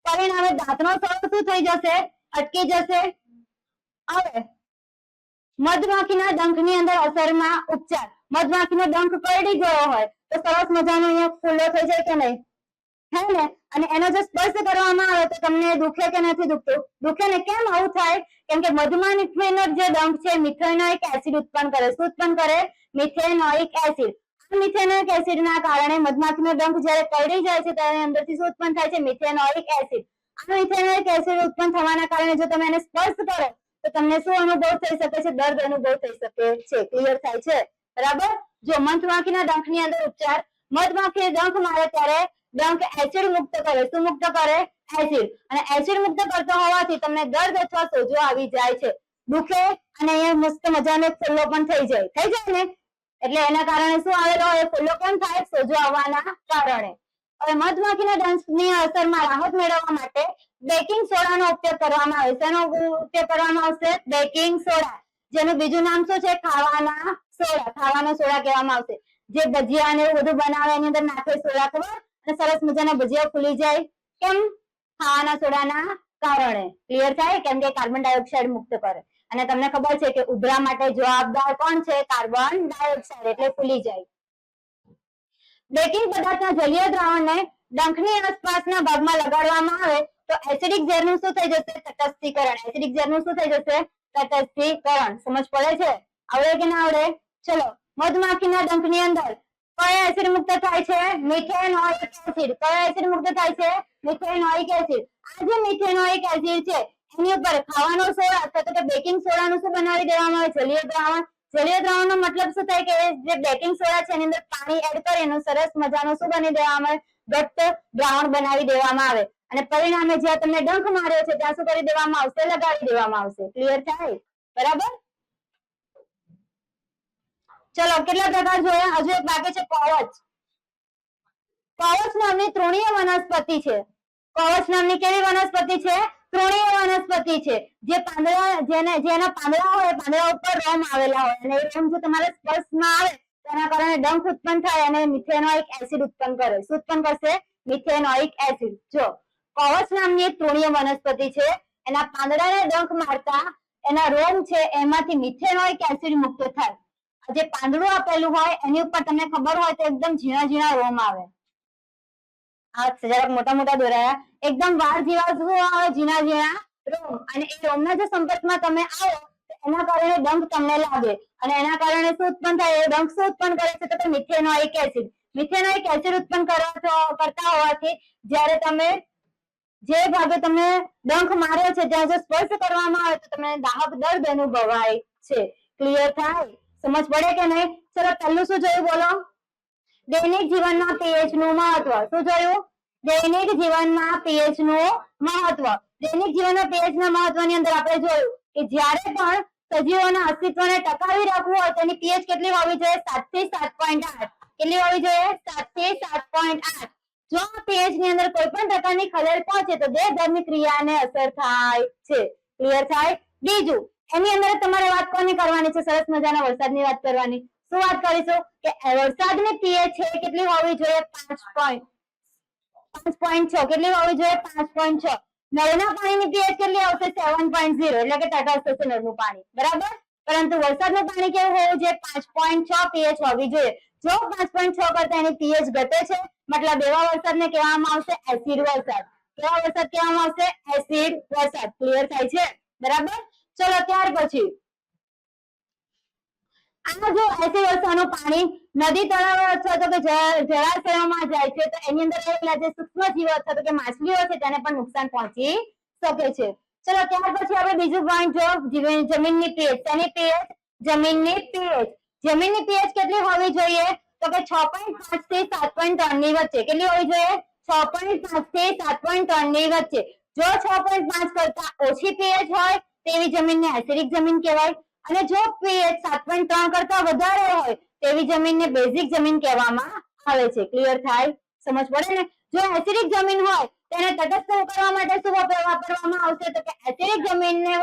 પરિણામે દાંતનો સ્વર શું થઈ જશે? અટકી જશે. હવે મધમાખીના ડંખની અંદર અસરમાં ઉપચાર. મધમાખીનો ડંખ કરડી ગયો હોય તો સરસ મજાનો અહીંયા ખુલ્લો થઈ જાય કે નહીં? હે ને? અને એનો જો સ્પર્શ કરવામાં આવે તો તમને દુખે કે નથી દુખતું? દુખે ને. કેમ આવું થાય? કેમ કે મધમાખીનો જે ડંખ છે મિથેનોઇક એસિડ ઉત્પન્ન કરે. શું ઉત્પન્ન કરે? Methanoic acid. આ મિથેનોઇક એસિડના કારણે મધમાખીનો ડંખ જ્યારે કરડી જાય છે ત્યારે અંદરથી શું ઉત્પન્ન થાય છે? Methanoic acid. આ મિથેનોઇક એસિડ ઉત્પન્ન થવાના કારણે જો તમે એને સ્પર્શ કરો તો તમને શું અનુભવ થઈ શકે છે? દર્દ અનુભવ થઈ શકે છે. ક્લિયર થાય છે? બરાબર? જો મધમાખીના ડંખની અંદર ઉપચાર. મધમાખી ડંખ મારે ત્યારે ડંખ એસિડ મુક્ત કરે. શું મુક્ત કરે? એસિડ. અને એસિડ મુક્ત કરતો હોવાથી તમને દર્દ અથવા સોજો આવી જાય છે. દુખે અને અહીંયા મસ્ત મજાનો ફોલ્લો પણ થઈ જાય. થઈ જાય ને? એટલે એના કારણે શું આવેલો હોય? ફોલ્લો કેમ થાય? સોજો આવવાના કારણે. હવે મધમાખીના ડંખની અસરમાં રાહત મેળવવા માટે બેકિંગ સોડાનો ઉપયોગ કરવામાં આવે. શેનો ઉપયોગ કરવામાં આવશે? Baking soda. જેનું બીજું નામ શું છે? ખાવાના સોડા. ખાવાનો સોડા કહેવામાં આવશે. જે ભજીયા ને એવું બધું બનાવે એની અંદર નાખે સોડા, ખબર? અને સરસ મજાના ભજીયા ફૂલી જાય. કેમ? ખાવાના સોડાના કારણે. ક્લિયર થાય? કેમ કે કાર્બન ડાયોક્સાઇડ મુક્ત કરે. અને તમને ખબર છે કે ઉધરા માટે જવાબદાર કોણ છે? Carbon dioxide. એટલે ફૂલી જાય. બેકિંગ પદાર્થના જલીય દ્રાવણને ડંખની આસપાસના ભાગમાં લગાડવામાં આવે તો એસિડિક ઝેરનું શું થઈ જશે? તટસ્થીકરણ. એસિડિક ઝેરનું શું થઈ જશે? તટસ્થીકરણ. સમજ પડે છે? આવડે કે ના આવડે? ચલો, મધમાખીના ડંખની અંદર કયો એસિડ મુક્ત થાય છે? Methanoic acid. કયો એસિડ મુક્ત થાય છે? Methanoic acid. આ જે મિથેનોઇક એસિડ છે એની ઉપર ખાવાનો સોડા અથવા તો બેકિંગ સોડાનું શું બનાવી દેવામાં આવે? જલીય દ્રાવણ. જલીય દ્રાવણનો મતલબ શું થાય? કે જે બેકિંગ સોડા છે એની અંદર પાણી એડ કરી એનું સરસ મજાનું શું બની દેવામાં આવે? ઘટ્ટ દ્રાવણ બનાવી દેવામાં આવે. અને પરિણામે જ્યાં તમને ડંખ માર્યો છે ત્યાં શું કરી દેવામાં આવશે? લગાડી દેવામાં આવશે. ક્લિયર થાય? બરાબર? ચલો, કેટલા પ્રકાર જોયા? હજુ એક બાકી છે, કવચ. કવચ નામની તૃણીય વનસ્પતિ છે. કવચ નામની કેવી વનસ્પતિ છે? તૃણીય વનસ્પતિ છે, જે પાંદડા જેના પાંદડા હોય પાંદડા ઉપર રોમ આવેલા હોય અને એ રોમ જો તમારા સ્પર્શમાં આવે તેના કારણે ડંખ ઉત્પન્ન થાય અને મિથેનોઇક એસિડ ઉત્પન્ન કરે. શું ઉત્પન્ન કરશે? Methanoic acid. જો કવચ નામની એક તૃણીય વનસ્પતિ છે, એના પાંદડાને ડંખ મારતા એના રોમ છે એમાંથી મિથેનોઇક એસિડ મુક્ત થાય. જે પાંદડું આપેલું હોય એની ઉપર તમને ખબર હોય તો એકદમ ઝીણા ઝીણા રોમ આવે. આ જરાક મોટા મોટા દોરાયા, એકદમ વાળ જેવા શું આવે? ઝીણા ઝીણા રોમ. અને એ રોમના જે સંપર્કમાં તમે આવો એના કારણે ડંખ તમને લાગે અને એના કારણે શું ઉત્પન્ન થાય? એ ડંખ શું ઉત્પન્ન કરે છે? તો મિથેનોઇક એસિડ. મિથેનોઇક એસિડ ઉત્પન્ન કરતા હોવાથી જ્યારે તમે જે ભાગે તમે ડંખ માર્યો છે ત્યાં જો સ્પર્શ કરવામાં આવે તો તમને દાહક દર્દ અનુભવાય છે. ક્લિયર થાય? સમજ પડે કે નહીં? ચલો પહેલું શું જોયું બોલો? દૈનિક જીવનમાં પીએચ નું મહત્વ. શું જોયું? દૈનિક જીવનમાં પીએચ નું મહત્વ. દૈનિક જીવનમાં પીએચ ના મહત્વની અંદર આપણે જોયું કે જ્યારે પણ સજીવોના અસ્તિત્વને ટકાવી રાખવું હોય તેની પીએચ કેટલી હોવી જોઈએ? 7 થી 7.8. કેટલી હોવી જોઈએ? 7 થી 7.8. જો પીએચ ની અંદર કોઈ પણ પ્રકારની ખલેલ પહોંચે તો દેહધર્મી ક્રિયાને અસર થાય છે. ક્લિયર થાય? બીજું, એની અંદર તમારે વાત કોની કરવાની છે? સરસ મજાના વરસાદની વાત કરવાની. શું વાત કરીશું? કે વરસાદની પીએચ છે કેટલી હોવી જોઈએ? 5.6. કેટલી હોવી જોઈએ? 5.6. નળના પાણીની પીએચ કેટલી આવશે? 7.0. એટલે કે તટસ્થ થશે નળનું પાણી. બરાબર? પરંતુ વરસાદનું પાણી કેવું હોવું જોઈએ? 5.6 પીએચ હોવી જોઈએ. જો 5.6 કરતા એની પીએચ ઘટે છે મતલબ એવા વરસાદને કહેવામાં આવશે એસિડ વરસાદ. કેવા વરસાદ કહેવામાં આવશે? એસિડ વરસાદ. ક્લિયર થાય છે? બરાબર? ચલો ત્યાર પછી આ જો એસિડ વરસાદનું પાણી નદી તળાવ અથવા તો કે જળાશયોમાં જાય છે તો એની અંદર રહેલા જે સૂક્ષ્મ જીવો અથવા તો કે માછલીઓ છે તેને પણ નુકસાન પહોંચી શકે છે. ચલો ત્યાર પછી આપણે બીજું પોઈન્ટ જો જમીનની પીએચ. તેની પીએચ? જમીનની પીએચ. જમીનની પીએચ કેટલી હોવી જોઈએ? તો કે 6.5 થી 7.3 ની વચ્ચે. કેટલી હોવી જોઈએ? 6.5 થી 7.3 ની વચ્ચે. જો 6.5 કરતા ઓછી પીએચ હોય તેવી જમીનને એસિડિક જમીન કહેવાય અને જો પીએચ 7.3 કરતા વધારે હોય તેવી જમીનને બેઝિક જમીન કહેવામાં આવે છે. ક્લિયર થાય? સમજ પડે ને? જો એસિડિક જમીન હોય તેને તટસ્થ કરવા માટે શું વાપરવામાં આવશે? તો કે એસિડિક જમીનને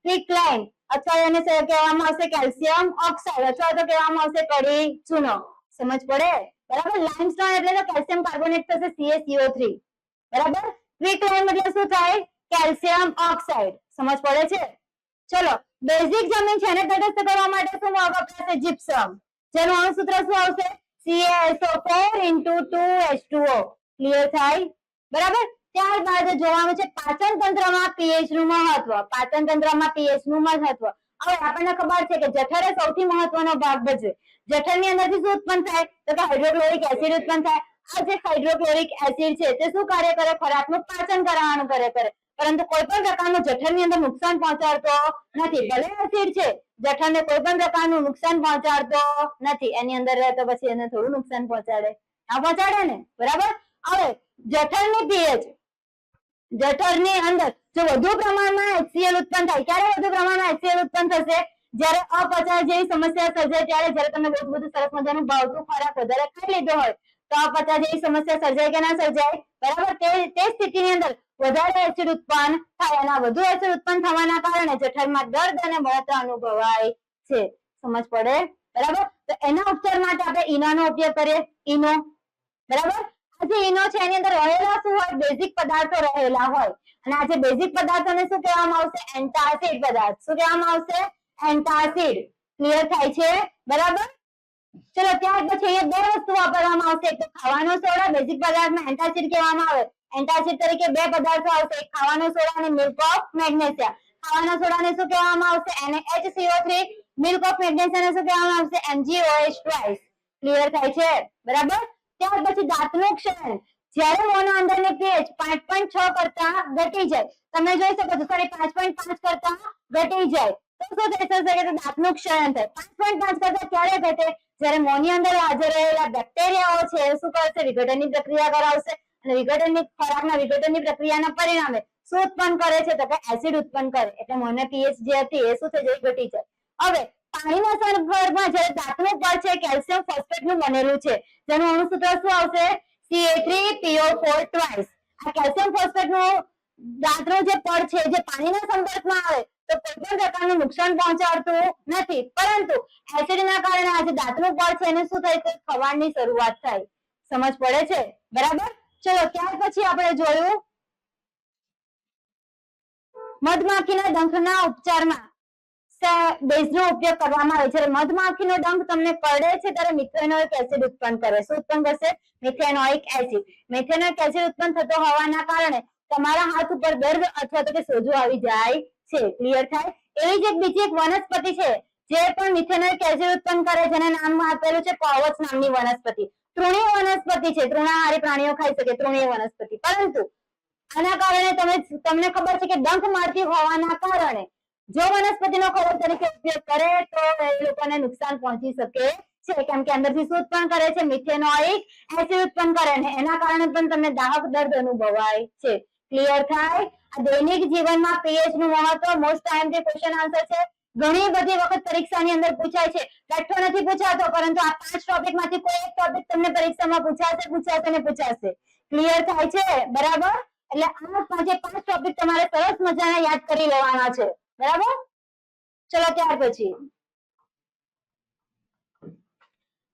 ક્વિકલાઇમ અથવા એને કહેવામાં આવશે કેલ્શિયમ ઓક્સાઇડ અથવા તો કહેવામાં આવશે કડી ચૂનો. સમજ પડે? બરાબર? લાઇમસ્ટોન એટલે તો કેલ્શિયમ કાર્બોનેટ થશે CaCO3. બરાબર? ક્વિકલાઇમ એટલે શું થાય? Calcium oxide. સમજ પડે છે? ચલો બેઝિક જમીન છે એને તટસ્થ કરવા માટે શું વપરાશે? જીપ્સમ. જેનું અણુસૂત્ર શું આવશે? CaSO4 * 2H2O. ક્લિયર થાય? બરાબર? ત્યારબાદ જોવાનું છે પાચન તંત્રમાં પીએચ નું મહત્વ. પાચન તંત્રમાં પીએચ નું મહત્વ. હવે આપણને ખબર છે કે જઠર એ સૌથી મહત્વનો ભાગ ભજવે. જઠરની અંદરથી શું ઉત્પન્ન થાય? તો કે હાઇડ્રોક્લોરિક એસિડ ઉત્પન્ન થાય. આ જે હાઇડ્રોક્લોરિક એસિડ છે તે શું કાર્ય કરે? ખોરાકનું પાચન કરાવવાનું કાર્ય કરે. પરંતુ કોઈ પણ પ્રકારનું જઠરની અંદર નુકસાન પહોંચાડતો નથી. ભલે એસિડ છે જઠરને કોઈ પણ પ્રકારનું નુકસાન પહોંચાડતો નથી. એની અંદર રહે તો પછી એને થોડું નુકસાન પહોંચાડે? ના પહોંચાડે ને? બરાબર? હવે જઠરની પીએચ, જઠરની અંદર જો વધુ પ્રમાણમાં HCl ઉત્પન્ન થાય. ક્યારે વધુ પ્રમાણમાં HCl ઉત્પન્ન થશે? જ્યારે અપચા જેવી સમસ્યા સર્જાય ત્યારે. જ્યારે તમે બહુ બધું સરસ મજાનું ભાવતું ખોરાક વધારે ખાઈ લીધો હોય તો અપચા જેવી સમસ્યા સર્જાય કે ના સર્જાય? બરાબર? તે સ્થિતિની અંદર વધારે એસિડ ઉત્પન્ન થાય અને વધુ એસિડ ઉત્પન્ન થવાના કારણે જઠરમાં દર્દ અને બળતરા અનુભવાય છે. સમજ પડે? બરાબર? તો એના ઉપચાર માટે આપણે ઈનોનો ઉપયોગ કરીએ. ઈનો. બરાબર? આ જે ઈનો છે એની અંદર રહેલા શું હોય? બેઝિક પદાર્થો રહેલા હોય અને આ જે બેઝિક પદાર્થોને શું કહેવામાં આવશે? એન્ટાસિડ પદાર્થ. શું કહેવામાં આવશે? એન્ટાસિડ. ક્લિયર થાય છે? બરાબર? ચલો ત્યાર પછી અહીંયા બે વસ્તુ વાપરવામાં આવશે. એક તો ખાવાનો સોડા. બેઝિક પદાર્થને એન્ટાસિડ કહેવામાં આવે. એન્ટાસિડ તરીકે બે પદાર્થો આવશે, એક ખાવાનો સોડા અને મિલ્ક ઓફ મેગ્નેશિયા. ખાવાના સોડાને શું કહેવામાં આવશે? NaHCO3. મિલ્ક ઓફ મેગ્નેશિયાને શું કહેવામાં આવશે? MgOH2. ક્લિયર થાય છે? બરાબર? ત્યાર પછી દાંતનું ક્ષરણ. જ્યારે મોંના અંદરની પીએચ 5.6 કરતા ઘટી જાય, તમે જોઈ શકો છો, સોરી 5.5 કરતા ઘટી જાય તો શું થઈ શકે? કે દાંતનું ક્ષરણ થાય. 5.5 કરતા ક્યારે ઘટે? જ્યારે મોંની અંદર હાજર રહેલા બેક્ટેરિયાઓ છે એ શું કરશે? વિઘટનની પ્રક્રિયા કરાવશે અને ખોરાકના વિઘટનની પ્રક્રિયાના પરિણામે શું ઉત્પન્ન કરે છે? તો કે એસિડ ઉત્પન્ન કરે. એટલે મોંની પીએચ જે હતી એ શું થઈ જાય? ઘટી જાય. હવે પાણીના સંપર્કમાં જ્યારે દાંતનું પડ છે કેલ્શિયમ ફોસ્ફેટનું બનેલું છે જેનું અણુસૂત્ર શું આવશે? Ca3PO4 twice. આ કેલ્શિયમ ફોસ્ફેટનું દાંતનું જે પડ છે જે પાણીના સંપર્કમાં આવે તો કોઈ પણ પ્રકારનું નુકસાન પહોંચાડતું નથી, પરંતુ એસિડના કારણે આ જે દાંતનું પડ છે એને શું થાય છે, ખવાડની શરૂઆત થાય. સમજ પડે છે? બરાબર. ચલો ત્યાર પછી આપણે જોયું મધમાખીના ડંખના ઉપચારમાં બેઝનો ઉપયોગ કરવામાં આવે છે. મધમાખીનો ડંખ તમને કરડે છે ત્યારે મિથેનોઇક એસિડ ઉત્પન્ન કરે. શું ઉત્પન્ન કરશે? Methanoic acid. મિથેનોઇક એસિડ ઉત્પન્ન થતો હોવાના કારણે તમારા હાથ ઉપર દર્દ અથવા તો કે સોજો આવી જાય છે. ક્લિયર થાય? એવી જ એક બીજી એક વનસ્પતિ છે જે પણ મિથેનોઇક એસિડ ઉત્પન્ન કરે, જેને નામ આપેલું છે કવચ નામની વનસ્પતિ. તૃણીય વનસ્પતિ છે, તૃણાહારી પ્રાણીઓ ખાઈ શકે, તૃણીય વનસ્પતિ. પરંતુ આના કારણે તમને ખબર છે કે ડંખ મારતી હોવાના કારણે જો વનસ્પતિનો ખોરાક તરીકે ઉપયોગ કરે તો એ લોકોને નુકસાન પહોંચી શકે છે, કેમ કે અંદરથી શું ઉત્પન્ન કરે છે? મિથેનોઇક એસિડ ઉત્પન્ન કરે અને એના કારણે પણ તમને દાહક દર્દ અનુભવાય છે. ક્લિયર થાય? આ દૈનિક જીવનમાં પીએચ નું મહત્વ મોસ્ટ ટાઈમ ક્વેશ્ચન આન્સર છે. ઘણી બધી વખત પરીક્ષાની અંદર પૂછાય છે. બેઠો નથી પૂછાતો, પરંતુ આ 5 ટોપિક માંથી કોઈ એક ટોપિક તમને પરીક્ષામાં પૂછાશે. ક્લિયર થાય છે? બરાબર. એટલે આ 5 ટોપિક તમારે સરસ મજાના યાદ કરી લેવાના છે. બરાબર. ચલો ત્યાર પછી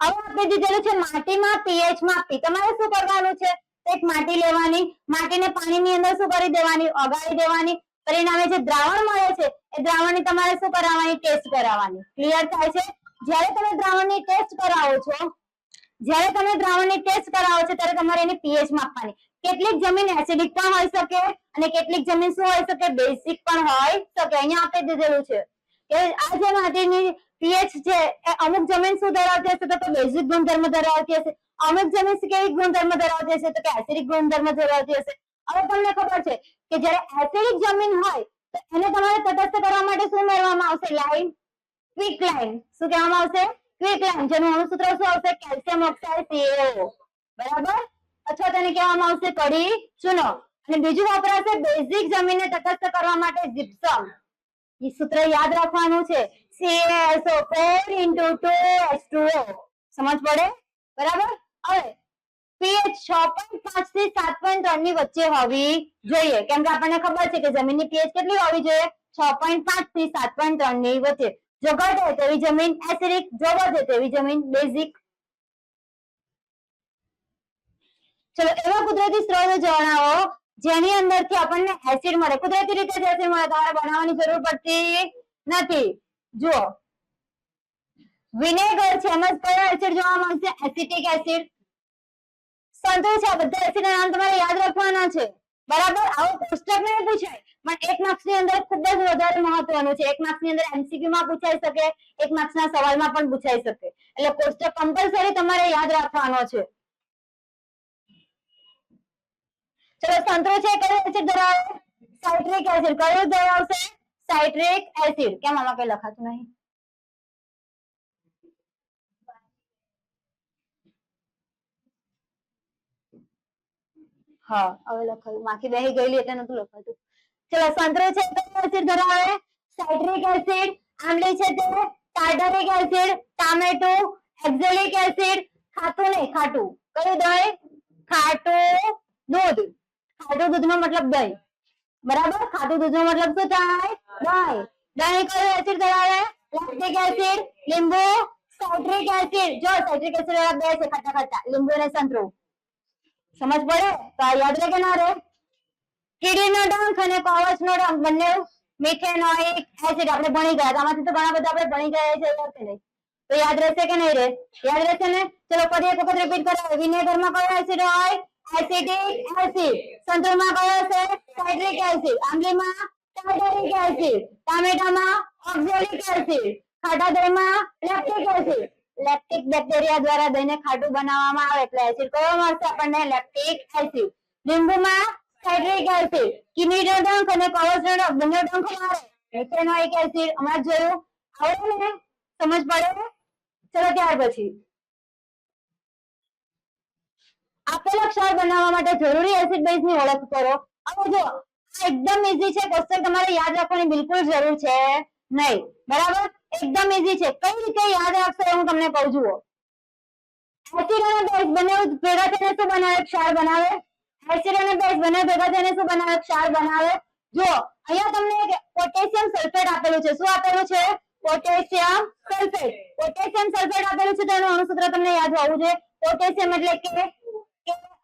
હવે આપણે દીધેલું છે માટીમાં પીએચ માપી. તમારે શું કરવાનું છે? એક માટી લેવાની, માટીને પાણીની અંદર શું કરી દેવાની? ઓગાળી દેવાની. પરિણામે જે દ્રાવણ મળે છે એ દ્રાવણની તમારે શું કરાવવાની? ટેસ્ટ કરાવવાની. ક્લિયર થાય છે? જ્યારે તમે દ્રાવણની ટેસ્ટ કરાવો છો ત્યારે તમારે એની પીએચ માપવાની. કેટલીક જમીન એસિડિક પણ હોઈ શકે અને કેટલીક જમીન શું હોઈ શકે? બેઝિક પણ હોઈ શકે. અહીંયા આપી દીધેલું છે કે આ જે માટીની પીએચ છે એ અમુક જમીન શું ધરાવતી હશે? તો બેઝિક ગુણધર્મ ધરાવતી હશે. અમુક જમીન કેવી ગુણધર્મ ધરાવતી હશે? તો કે એસિડિક ગુણધર્મ ધરાવતી હશે. હવે તમને ખબર છે કે જ્યારે એસિડિક જમીન હોય તો એને તમારે તટસ્થ કરવા માટે શું મેળવવામાં આવશે? Line, quick line. શું કહેવામાં આવશે? Quick line. જેનું અણુસૂત્ર શું આવશે? Calcium oxide CaO. બરાબર. અથવા તેને કહેવામાં આવશે કડી ચૂનો. અને બીજું વપરાશે બેઝિક જમીનને તટસ્થ કરવા માટે જીપ્સમ. એ સૂત્ર યાદ રાખવાનું છે. CaSO4 * 2H2O. સમજ પડે? બરાબર. હવે પીએચ 6.5 થી 7.3 ની વચ્ચે હોવી જોઈએ, કેમ કે આપણને ખબર છે કે જમીનની પીએચ કેટલી હોવી જોઈએ? 6.5 થી 7.3 ની વચ્ચે. જો ઘટે તેવી જમીન એસિડિક, જો વધે તેવી જમીન બેઝિક. ચલો એવા કુદરતી સ્ત્રોત જણાવો જેની અંદરથી આપણને એસિડ મળે. કુદરતી રીતે જ એસિડ મળે, તમારે બનાવવાની જરૂર પડતી નથી. જુઓ વિનેગર છે, એમાં કયો એસિડ જોવા મળશે? Acetic acid. સંતોષ છે. આ બધા એસિડના નામ તમારે યાદ રાખવાના છે. બરાબર. આવું કોષ્ટક નહીં પૂછાય, પણ 1 માર્ક્સની અંદર ખૂબ જ વધારે મહત્વનું છે. 1 માર્ક્સની અંદર એમસીક્યુ માં પૂછાઈ શકે, 1 માર્ક્સના સવાલમાં પણ પૂછાઈ શકે. એટલે કોષ્ટક કમ્પલસરી તમારે યાદ રાખવાનો છે. ચલો સંતરો છે કયો એસિડ ધરાવે? Citric acid. કયો ધરાવશે? Citric acid. કેમ આમાં કઈ લખાતું નહીં? હા હવે લખાયું. માખી બેહી ગયેલી એટલે નતું લખાતું. ચલો સંતરો છે કયો એસિડ ધરાવે? Citric acid. આંબલી છે તે tartaric acid. Tomato oxalic acid. ખાટું નહીં, ખાટું. કયું દહીં? ખાટું દૂધ. ખાટું દૂધનો મતલબ દહીં. બરાબર. ખાટું દૂધનો મતલબ શું થાય? દહીં. દહીં કયો એસિડ ધરાવે? Lactic acid. લીંબુ સાઇટ્રિક એસિડ. જો સાઇટ્રિક એસિડ વાળા બે છે ખાટા ખાટા, લીંબુ અને સંતરું. સમજ પડે? તો આ યાદ રહે કે ના રહે? કીડીનો ડંખ અને કવચનો ડંખ બંને મિથેનોઇક એસિડ આપણે ભણી ગયા. આમાંથી તો ઘણા બધા આપણે ભણી ગયા છે, તો યાદ રહેશે કે નહીં રહે? યાદ રહેશે ને? ચલો ફરી એક વખત રિપીટ કરાવે. વિનેગરમાં કયો એસિડ હોય? Acetic acid. સંતરમાં કયો છે? Citric acid. આંબલીમાં ટાર્ટરિક એસિડ. ટામેટામાં ઓક્ઝેલિક એસિડ. ખાટા દહીંમાં લેક્ટિક એસિડ. લેક્ટિક બેક્ટેરિયા દ્વારા દહીંને ખાટું બનાવવામાં આવે એટલે એસિડ કયો મળશે આપણને? Lactic acid. લીંબુમાં સાઇટ્રિક એસિડ. કીડીનો ડંખ અને કવચનો ડંખ બંને ડંખ મારે મિથેનોઇક એસિડ. હમણાં જોયું. આવડે ને? સમજ પડે? ચલો ત્યાર પછી આપેલા ક્ષાર બનાવવા માટે જરૂરી એસિડ બેઝની ઓળખ કરો. હવે જો એકદમ ઈઝી છે, ક્વેશ્ચન તમારે યાદ રાખવાની બિલકુલ જરૂર છે નહીં. બરાબર. એકદમ ઈઝી છે. કઈ રીતે યાદ રાખશો હું તમને કહું. જુઓ એસિડ અને બેઝ બંને ભેગા થઈને શું બનાવે? ક્ષાર બનાવે. એસિડ અને બેઝ બંને ભેગા થઈને શું બનાવે? ક્ષાર બનાવે. જો અહીંયા તમને પોટેશિયમ સલ્ફેટ આપેલું છે. શું આપેલું છે? Potassium sulphate. પોટેશિયમ સલ્ફેટ આપેલું છે તો એનું અણુસૂત્ર તમને યાદ હોવું જોઈએ. પોટેશિયમ એટલે કે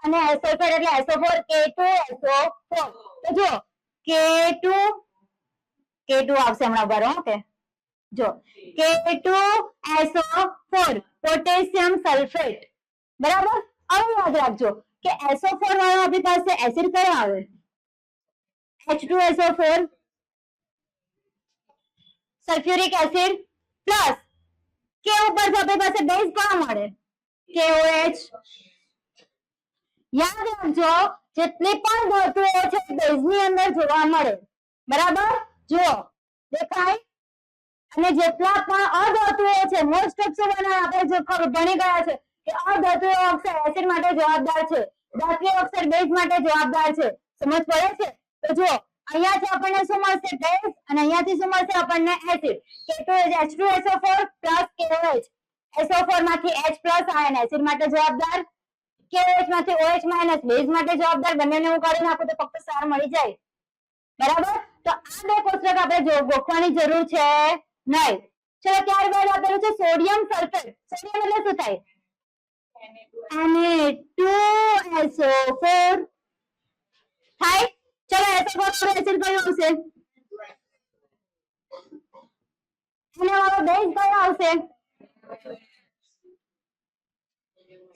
અને સલ્ફેટ એટલે SO4 K2SO4. તો જો K2 આવશે હમણાં બરો. ઓકે જો K2SO4 પોટેશિયમ સલ્ફેટ. બરાબર. હવે યાદ રાખજો કે SO4 વાળો આપણી પાસે એસિડ કયો આવે? H2SO4 સલ્ફ્યુરિક એસિડ પ્લસ કે ઉપર આપણી પાસે બેઝ કયો મળે? KOH. યાદ રાખજો જેટલી પણ ધાતુઓ છે બેઝની અંદર જોવા મળે. બરાબર. જો દેખાય. અને જેટલા પણ અધાતુઓ છે મોસ્ટ ઓફ શું બનાવે આપણે જો ભણી ગયા છે કે અધાતુઓ ઓક્સાઇડ એસિડ માટે જવાબદાર છે, ધાત્વિય ઓક્સાઇડ બેઝ માટે જવાબદાર છે. સમજ પડે છે? તો જો અહીંયાથી આપણને શું મળશે? બેઝ. અને અહીંયાથી શું મળશે આપણને? Acid. H2SO4 plus KOH. SO4 માંથી H પ્લસ આયન એસિડ માટે જવાબદાર, KOH માંથી OH માઇનસ બેઝ માટે જવાબદાર. બંનેને હું કાઢી નાખું તો ફક્ત સાર મળી જાય. બરાબર. તો આ બે કોષ્ટક આપણે ગોખવાની જરૂર છે નહીં. ચલો ત્યારબાદ આપેલું છે સોડિયમ સલ્ફેટ. સોડિયમ એટલે શું થાય? Na2SO4 થાય. ચલો SO4 એસિડ કયો આવશે? અને વાળો બેઝ કયો આવશે?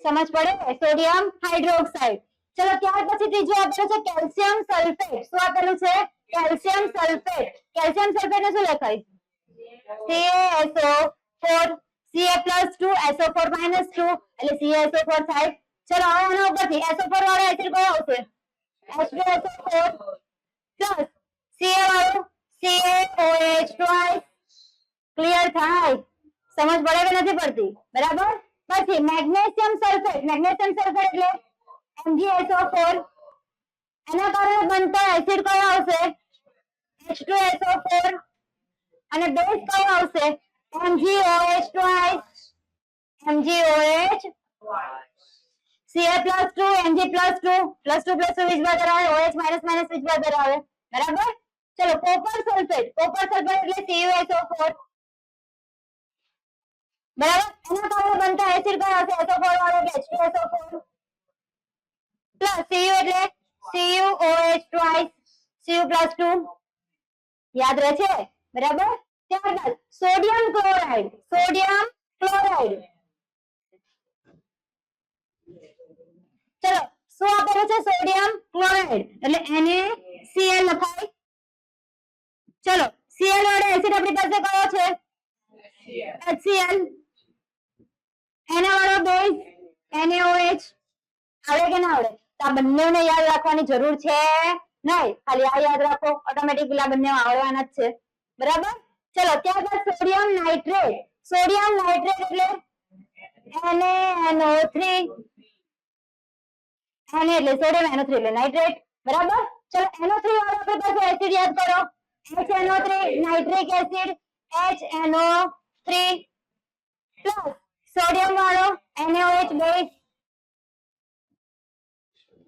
સમજ પડે? Sodium hydroxide. ચલો ત્યાર પછી ત્રીજું આપેલું છે કેલ્શિયમ સલ્ફેટ. શું આપેલું છે? Calcium sulphate. કેલ્શિયમ સલ્ફેટ ને શું લખાય? CaSO4 Ca+2 SO4 - 2 એટલે CaSO4 થાય. ચલો હવે આના ઉપરથી SO4 વાળો એસિડ કયો આવશે? H2SO4 પ્લસ Ca વાળો CaOH twice. ક્લિયર થાય? સમજ પડે કે નથી પડતી? બરાબર. પછી મેગ્નેશિયમ સલ્ફેટ. મેગ્નેશિયમ સલ્ફેટ એટલે MgSO4. એના કારણે બનતો એસિડ કયો આવશે? H2SO4 અને બેઝ કયો આવશે? MgOH twice. MgOH Ca+2 Mg+2 +2 +2 વીજ બહાર આવે. OH માઇનસ માઇનસ વીજ બહાર આવે. બરાબર. ચલો કોપર સલ્ફેટ. કોપર સલ્ફેટ એટલે CuSO4. બરાબર. એના કારણે બનતો એસિડ કયો આવશે? SO4 વાળો H2SO4 પ્લસ Cu એટલે CuOH twice. Cu+2 યાદ રહે છે? બરાબર. ત્યારબાદ સોડિયમ ક્લોરાઇડ. Sodium chloride. ચલો શું આપેલું છે? સોડિયમ ક્લોરાઇડ એટલે NaCl લખાય. ચલો Cl વાળો એસિડ આપણી પાસે કયો છે? HCl. એના વાળો બેઝ NaOH. આવડે કે ના આવડે? તો આ બંનેને યાદ રાખવાની જરૂર છે નહીં. ખાલી આ યાદ રાખો. ઓટોમેટિકલી આ બંને આવડવાના જ છે. બરાબર. ચલો ત્યારબાદ સોડિયમ નાઇટ્રેટ. સોડિયમ નાઇટ્રેટ એટલે NaNO3. Na એટલે સોડિયમ, NO3 એટલે નાઇટ્રેટ. બરાબર. ચલો NO3 વાળો આપણી પાસે એસિડ યાદ કરો. HNO3 nitric acid. HNO3 plus sodium વાળો NaOH બેઝ.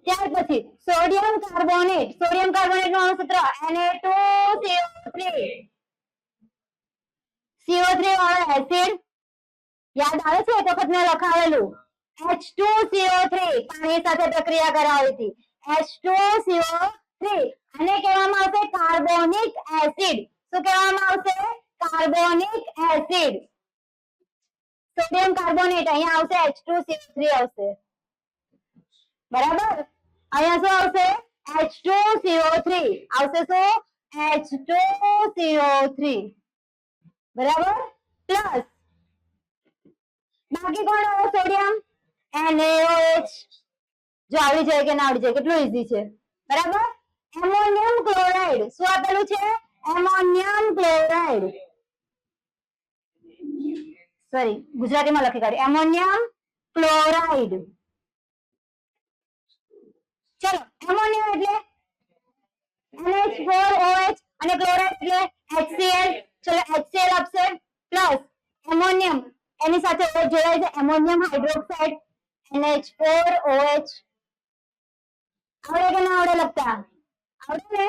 ત્યાર પછી સોડિયમ કાર્બોનેટ. સોડિયમ કાર્બોનેટ નું અણુસૂત્ર Na2CO3. CO3 વાળો એસિડ યાદ આવે છે? એક વખત મેં લખાવેલું H2CO3 પાણી સાથે પ્રક્રિયા કરાવી હતી. H2CO3 આને કહેવામાં આવશે કાર્બોનિક એસિડ. શું કહેવામાં આવશે? Carbonic acid. સોડિયમ કાર્બોનેટ અહીંયા આવશે H2CO3 આવશે. બરાબર. અહીંયા શું આવશે? H2CO3 આવશે. શું? H2CO3. બરાબર. પ્લસ બાકી કોણ આવે? Sodium NaOH. જો આવડી જાય કે ના આવડી જાય? કેટલું ઈઝી છે. બરાબર. Ammonium chloride. શું આપેલું છે? Ammonium chloride. સોરી ગુજરાતીમાં લખી કાઢી. Ammonium chloride. ચલો એમોનિયમ એટલે NH4OH અને ક્લોરાઇડ એટલે HCl. ચલો HCl આપશે પ્લસ એમોનિયમ એની સાથે OH જોડાય છે એમોનિયમ હાઇડ્રોક્સાઇડ NH4OH. આવડે કે ના આવડે લખતા? આવડે ને?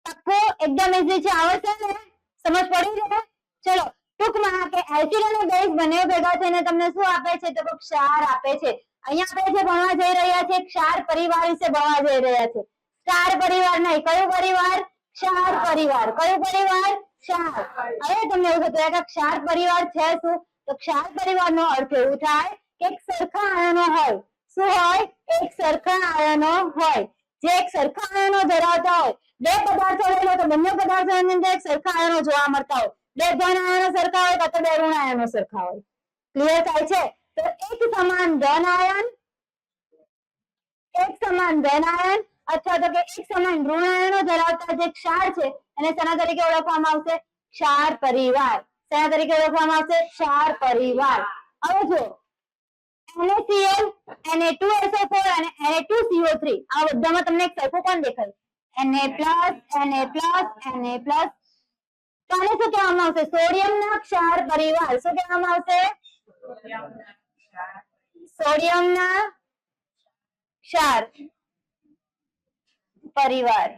પાક્કો એકદમ ઈઝી છે, આવડશે ને? સમજ પડી છે? ચલો ટૂંકમાં કે એસિડ અને બેઝ બંને ભેગા થઈને તમને શું આપે છે? તો ક્ષાર આપે છે. અહીંયા આપણે જે ભણવા જઈ રહ્યા છે ક્ષાર પરિવાર વિશે ભણવા જઈ રહ્યા છે. ક્ષાર પરિવાર નહીં, કયો પરિવાર? ક્ષાર પરિવાર. કયો પરિવાર? ક્ષાર. હવે તમને એવું થતું કે ક્ષાર પરિવાર છે શું? તો ક્ષાર પરિવારનો અર્થ એવું થાય કે એક સરખા આયનો હોય. શું હોય? એક સરખા આયનો હોય. જે એક સરખા આયનો ધરાવતા હોય. બે પદાર્થો લઈ લો તો બંને પદાર્થોની અંદર એક સરખા આયનો જોવા મળતા હોય. બે ધન આયનો સરખા હોય કાં તો બે ઋણ આયનો સરખા હોય. ક્લિયર થાય છે? તો એક સમાન ધન આયન, એક સમાન ધન આયન અથવા તો કે એક સમાન ઋણ આયનો ધરાવતા જે ક્ષાર છે એને શેના તરીકે ઓળખવામાં આવશે? ક્ષાર પરિવાર. શેના તરીકે ઓળખવામાં આવશે? ક્ષાર પરિવાર. હવે જો NaCl, Na2SO4 અને Na2CO3 આ બધામાં તમને એક સરખું કોણ દેખાય? Na+, Na+, Na+. તો આને શું કહેવામાં આવશે? સોડિયમના ક્ષાર પરિવાર. શું કહેવામાં આવશે? સોડિયમના ક્ષાર પરિવાર.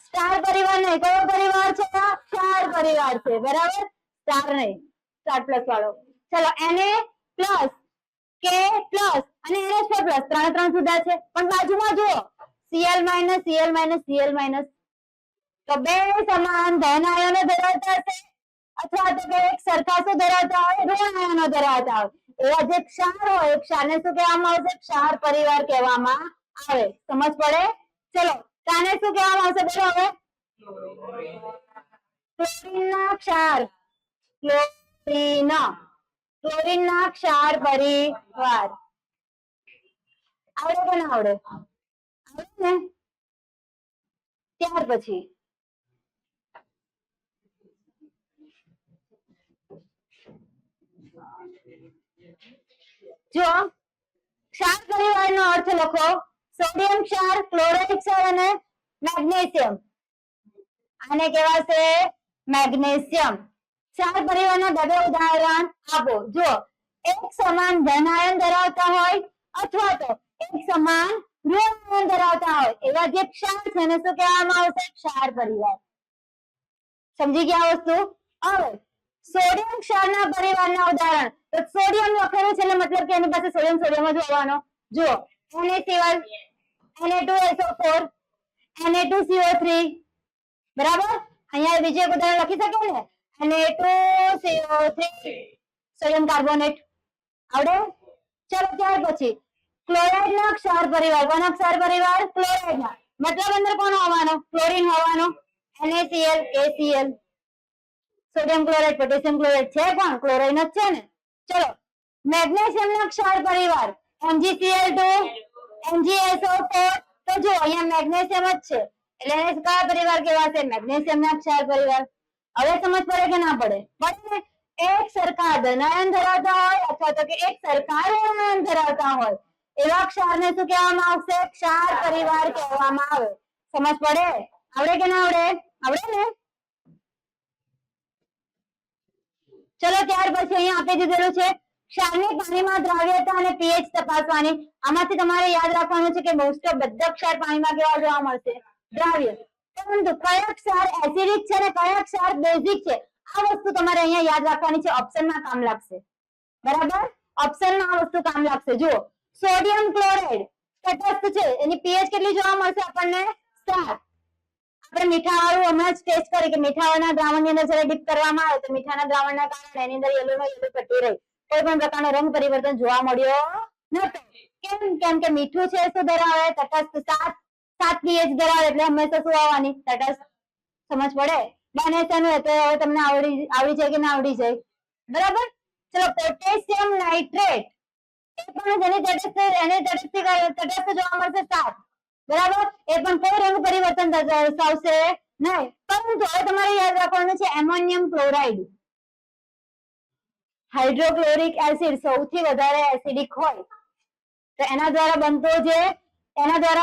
સ્ટાર પરિવાર નહીં, કયો પરિવાર છે? ક્ષાર પરિવાર છે, બરાબર? સ્ટાર નહીં, સ્ટાર પ્લસ વાળો. ચલો Na+, K+ અને NH4+ ત્રણ જુદા છે, પણ બાજુમાં જુઓ Cl-, Cl-, Cl-. તો બે સમાન ધન આયનો ધરાવતા હશે અથવા તો કે એક સરખા શું ધરાવતા હોય? ઋણ આયનો ધરાવતા હોય. એવા જે ક્ષાર હોય ક્ષારને શું કહેવામાં આવશે? ક્ષાર પરિવાર કહેવામાં આવે. સમજ પડે? ચલો આને શું કહેવામાં આવશે? બોલો હવે. ક્લોરીનના ક્ષાર, ક્લોરીનના ક્ષાર પરિવાર. આવડે કે ના આવડે? આવડે ને? ત્યાર પછી જો ક્ષાર પરિવારનો અર્થ લખો. સોડિયમ ક્ષાર, ક્લોરાઇડ ક્ષાર અને મેગ્નેશિયમ. આને કહેવાશે મેગ્નેશિયમ. ક્ષાર પરિવારના બે ઉદાહરણ આપો. જો એક સમાન ધન આયન ધરાવતા હોય અથવા તો એક સમાન ઋણ આયન ધરાવતા હોય એવા જે ક્ષાર છે એને શું કહેવામાં આવશે? ક્ષાર પરિવાર. સમજી ગયા વસ્તુ? હવે સોડિયમ ક્ષારના પરિવારના ઉદાહરણ. તો સોડિયમ લખેલું છે એટલે મતલબ કે એની પાસે સોડિયમ જ હોવાનો. જુઓ NaCl, Na2SO4, Na2CO3, બરાબર? અહીંયા બીજું એક ઉદાહરણ લખી શકો ને? Na2CO3 sodium carbonate. આવડે? ચલો ત્યાર પછી ક્લોરાઇડના ક્ષાર પરિવાર. કોના ક્ષાર પરિવાર? ક્લોરાઇડના. મતલબ અંદર કોણ હોવાનો? ક્લોરીન હોવાનો. NaCl, KCl. Sodium chloride, potassium chloride છે કોણ? ક્લોરાઇડ જ છે ને. ચલો મેગ્નેશિયમના ક્ષાર પરિવાર. MgCl2, MgSO4. તો જો અહીંયા મેગ્નેશિયમ જ છે એટલે એને કયા પરિવાર કહેવાશે? મેગ્નેશિયમના ક્ષાર પરિવાર. હવે સમજ પડે કે ના પડે? પડે ને? એક સરખા ધન આયન ધરાવતા હોય અથવા તો કે એક સરખા ઋણ આયન ધરાવતા હોય એવા ક્ષારને શું કહેવામાં આવશે? ક્ષાર પરિવાર કહેવામાં આવે. સમજ પડે? આવડે કે ના આવડે? આવડે ને? ચલો ત્યાર પછી અહીંયા આપી દીધેલું છે ક્ષારની પાણીમાં દ્રાવ્યતા અને pH તપાસવાની. આમાંથી તમારે યાદ રાખવાનું છે કે મોસ્ટ ઓફ બધા ક્ષાર પાણીમાં કેવા જોવા મળશે? દ્રાવ્ય. પરંતુ કયા ક્ષાર એસિડિક છે અને કયા ક્ષાર બેઝિક છે આ વસ્તુ તમારે અહીંયા યાદ રાખવાની છે. ઓપ્શનમાં કામ લાગશે, બરાબર? ઓપ્શનમાં આ વસ્તુ કામ લાગશે. જુઓ સોડિયમ ક્લોરાઇડ તટસ્થ છે, એની pH કેટલી જોવા મળશે આપણને? 7. આપણે મીઠા વાળું હમણાં જ ટેસ્ટ કરી કે મીઠાના દ્રાવણની અંદર જ્યારે ડીપ કરવામાં આવે તો મીઠાના દ્રાવણના કારણે એની અંદર યલો પટ્ટી રહી. કોઈ પણ પ્રકારનો રંગ પરિવર્તન જોવા મળ્યો નતો. કેમ કે મીઠું છે શું ધરાવે? તટસ્થ. 7 pH ધરાવે એટલે હંમેશા શું આવવાની? તટસ્થ. સમજ પડે? બને છે ને તો હવે તમને આવડી જાય કે ના આવડી જાય? બરાબર? ચલો પોટેશિયમ નાઇટ્રેટ એ પણ જેની તટસ્થ જોવા મળશે 7. બરાબર? એ પણ કોઈ રંગ પરિવર્તન દર્શાવશે નહીં. પરંતુ હવે તમારે યાદ રાખવાનું છે એમોનિયમ ક્લોરાઇડ. હાઇડ્રોક્લોરિક એસિડ સૌથી વધારે એસિડિક હોય તો એના દ્વારા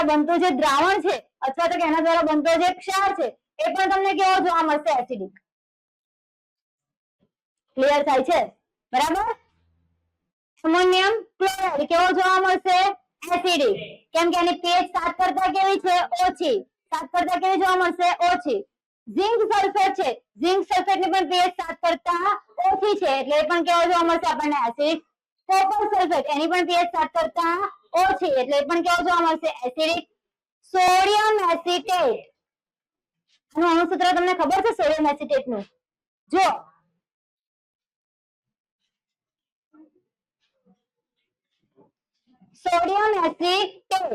બનતો જે દ્રાવણ છે અથવા તો એના દ્વારા બનતો જે ક્ષાર છે એ પણ તમને કેવો જોવા મળશે? એસિડિક. ક્લિયર થાય છે? બરાબર? એમોનિયમ ક્લોરાઇડ કેવો જોવા મળશે? એસિડિક, કેમ કે એની pH 7 કરતા કેવી છે? ઓછી. 7 કરતા કેવી જોવા મળશે? ઓછી. ઝિંક સલ્ફેટ છે, ઝિંક સલ્ફેટ ની પણ pH 7 કરતા ઓછી છે, એટલે એ પણ કેવો જોવા મળશે આપણને? એસિડિક. કોપર સલ્ફેટ, એની પણ pH 7 કરતા ઓછી, એટલે એ પણ કેવો જોવા મળશે? એસિડિક. સોડિયમ એસિટેટ, આનું અણુસૂત્ર તમને ખબર છે સોડિયમ એસિટેટ નું? જો સોડિયમ એસિટેટ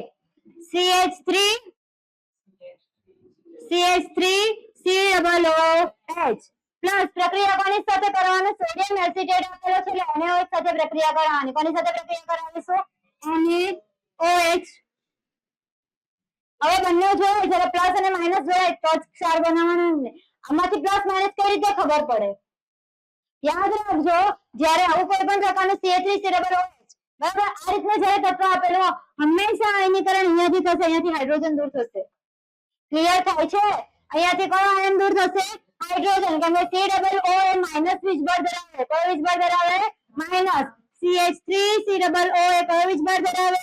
CH3COOH પ્લસ પ્રક્રિયા કોની સાથે કરવાની? સોડિયમ એસિટેટ આપેલો છે એટલે NaOH સાથે પ્રક્રિયા કરવાની. કોની સાથે પ્રક્રિયા કરાવીશું? NaOH. હવે બંને જોડે જ્યારે પ્લસ અને માઇનસ જોડે તો જ ક્ષાર બનાવવાનો ને. આમાંથી પ્લસ માઇનસ કઈ રીતે ખબર પડે? યાદ રાખજો, જ્યારે આવું કોઈ પણ પ્રકારનું CH3COOH બરાબર આ રીતના જ્યારે તત્વ આપેલો હંમેશા આયનીકરણ અહીંયાથી થશે, અહીંયાથી હાઇડ્રોજન દૂર થશે. ક્લિયર થાય છે? અહીંયાથી કયો આયન દૂર થશે? હાઇડ્રોજન, કેમ કે COO એ માઇનસ વીજબળ ધરાવે. કયો વીજબળ ધરાવે? માઇનસ. CH3COO એ કયો વીજબળ ધરાવે?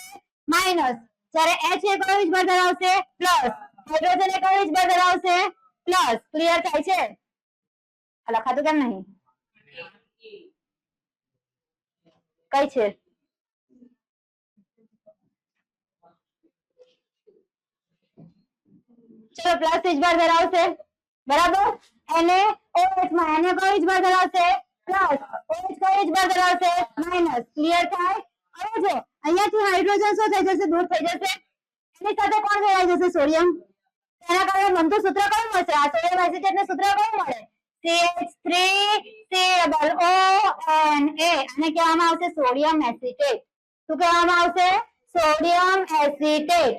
માઇનસ. જ્યારે H એ કયો વીજબળ ધરાવશે? પ્લસ. હાઇડ્રોજન એ કયો વીજબળ ધરાવશે? પ્લસ. ક્લિયર થાય છે? લખાતું કેમ નહીં? કઈ છે? ચલો પ્લસ વીજભાર ધરાવશે બરાબર. NaOH માં Na કયો વીજભાર ધરાવશે? પ્લસ. OH કયો વીજભાર ધરાવશે? માઇનસ. ક્લિયર થાય? હવે જો અહીંયાથી હાઇડ્રોજન શું થઈ જશે? દૂર થઈ જશે. એની સાથે કોણ જોડાઈ જશે? સોડિયમ. એના કારણે બનતું સૂત્ર કયું મળશે? આ સોડિયમ એસિટેટ નું સૂત્ર કયું મળે? CH3COONA. આને કહેવામાં આવશે સોડિયમ એસિટેટ. શું કહેવામાં આવશે? Sodium acetate.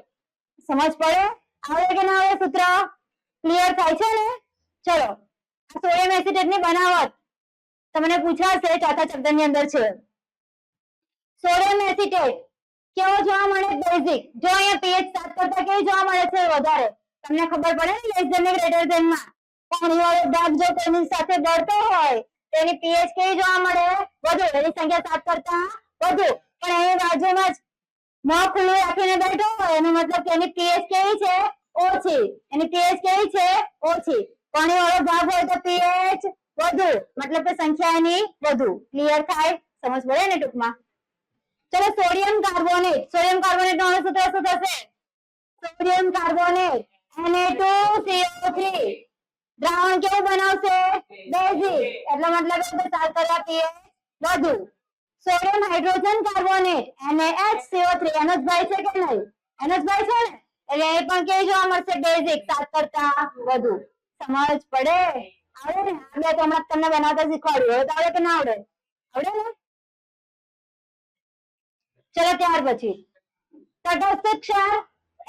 સમજ પડે? આવડે કે ના આવડે સૂત્ર? ક્લિયર થાય છે ને? ચલો સોડિયમ એસિટેટ ની બનાવટ તમને પૂછાશે, ચોથા ચેપ્ટર ની અંદર છે. સોડિયમ એસિટેટ કેવો જોવા મળે? બેઝિક. જો અહીંયા pH 7 કરતા કેવી જોવા મળે છે? વધારે. તમને ખબર પડે ને લેસ ધેન ને ગ્રેટર ધેન માં પાણીવાળો ભાગ જો તેની સાથે ભળતો હોય તેની pH કેવી જોવા મળે? વધુ. એની સંખ્યા 7 કરતા વધુ. પણ અહીં બાજુમાં જ મોં ખુલ્લું રાખીને બેઠો હોય એનો મતલબ કે એની pH કેવી છે? ઓછી. એની pH કેવી છે? ઓછી. પાણીવાળો ભાગ હોય તો pH વધુ, મતલબ કે સંખ્યા એની વધુ. ક્લિયર થાય? સમજ પડે ને ટૂંકમાં? ચલો સોડિયમ કાર્બોનેટ. સોડિયમ કાર્બોનેટ નો અણુસૂત્ર શું થશે? સોડિયમ કાર્બોનેટ Na2CO3 દ્રાવણ કેવું બનાવશે? બેઝિક. એટલે મતલબ કે 7 કરતા pH વધુ. સોડિયમ હાઇડ્રોજન કાર્બોનેટ NaHCO3 એનો જ ભાઈ છે કે નહીં? એનો જ ભાઈ છે ને, એટલે એ પણ કેવી જોવા મળશે? બેઝિક. 7 કરતા વધુ. સમજ પડે? આવડે ને? આપણે તો હમણાં તમને બનાવતા શીખવાડ્યું. હવે તો આવડે કે ના આવડે? આવડે ને? ચલો ત્યાર પછી તટસ્થ ક્ષાર,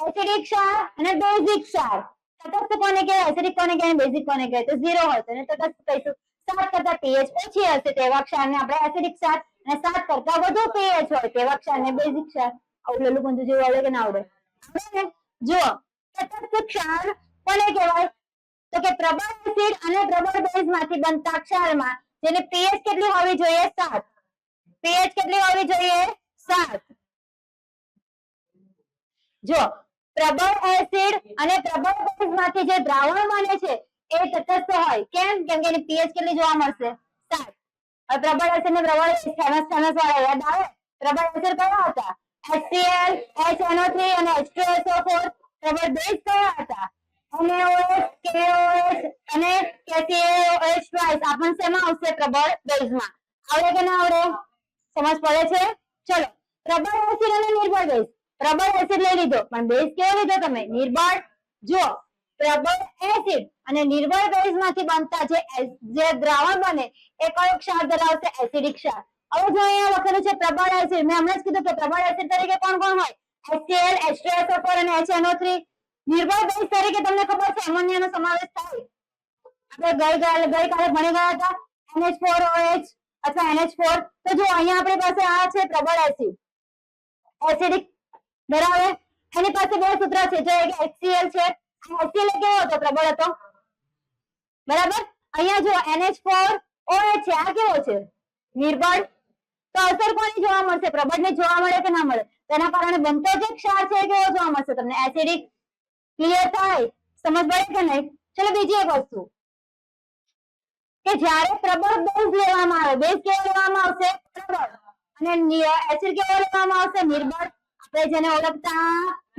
એસિડિક ક્ષાર અને બેઝિક ક્ષાર. તટસ્થ કોને કહેવાય? એસિડિક કોને કહેવાય? બેઝિક કોને કહેવાય? તો 0 હશે ને તટસ્થ કહીશું. 7 કરતા pH ઓછી હશે તેવા ક્ષારને આપણે એસિડિક ક્ષાર, અને 7 કરતા વધુ pH હોય તેવા ક્ષારને બેઝિક ક્ષાર. આવું લેલું પંજુ જેવું આવડે કે ના આવડે? આવડે ને? જો તટસ્થ ક્ષાર કોને કહેવાય? તો કે પ્રબળ એસિડ અને પ્રબળ બેઝ માંથી બનતા ક્ષારમાં જેની pH કેટલી હોવી જોઈએ? 7. pH કેટલી હોવી જોઈએ? 7. જો પ્રબળ એસિડ અને પ્રબળ બેઝ માંથી જે દ્રાવણ બને છે એ તટસ્થ હોય. કેમ? કેમ કે એની pH કેટલી જોવા મળશે? 7. હવે પ્રબળ એસિડ ને પ્રબળ ફેમસ વાળા યાદ આવે? પ્રબળ એસિડ કયા હતા? HCl, HNO3 અને H2SO4. પ્રબળ બેઝ કયા હતા? NaOH, KOH અને KCOH twice. આ પણ શેમાં આવશે? પ્રબળ બેઝમાં. આવડે કે ના આવડે? સમજ પડે છે? ચલો પ્રબળ એસિડ અને નિર્બળ બેઝ. પ્રબળ એસિડ લઈ લીધો, પણ બેઝ કેવો લીધો તમે? નિર્બળ. જો પ્રબળ એસિડ અને નિર્બળ બેઝ માંથી બનતા જે દ્રાવણ બને એ કયો ક્ષાર ધરાવશે? એસિડિક ક્ષાર. હવે જો અહીંયા લખેલું છે પ્રબળ એસિડ, મેં હમણાં જ કીધું કે પ્રબળ એસિડ તરીકે કોણ કોણ હોય? HCl, H2SO4 અને HNO3. નિર્બળ બેઝ તરીકે તમને ખબર છે એમોનિયાનો સમાવેશ થાય. આપણે ગઈકાલે ભણી ગયા હતા NH4OH અથવા NH4. તો જો અહીંયા આપણી પાસે આ છે પ્રબળ એસિડ, એસિડિક બરાબર. એની પાસે બે સૂત્ર છે, જો એક HCl છે. HCl કેવો હતો? પ્રબળ હતો બરાબર. અહીંયા જો NH4OH છે, આ કેવો છે? નિર્બળ. તો અસર કોની જોવા મળશે? પ્રબળને જોવા મળે કે ના મળે? તેના કારણે બનતો જે ક્ષાર છે કેવો જોવા મળશે તમને? એસિડિક. ક્લિયર થાય? સમજ પડે કે નહીં? ચલો બીજી એક વસ્તુ કે જ્યારે પ્રબળ બેઝ લેવામાં આવે, બેઝ કેવો લેવામાં આવશે? પ્રબળ. અને એસિડ કેવો લેવામાં આવશે? નિર્બળ. આપણે જેને ઓળખતા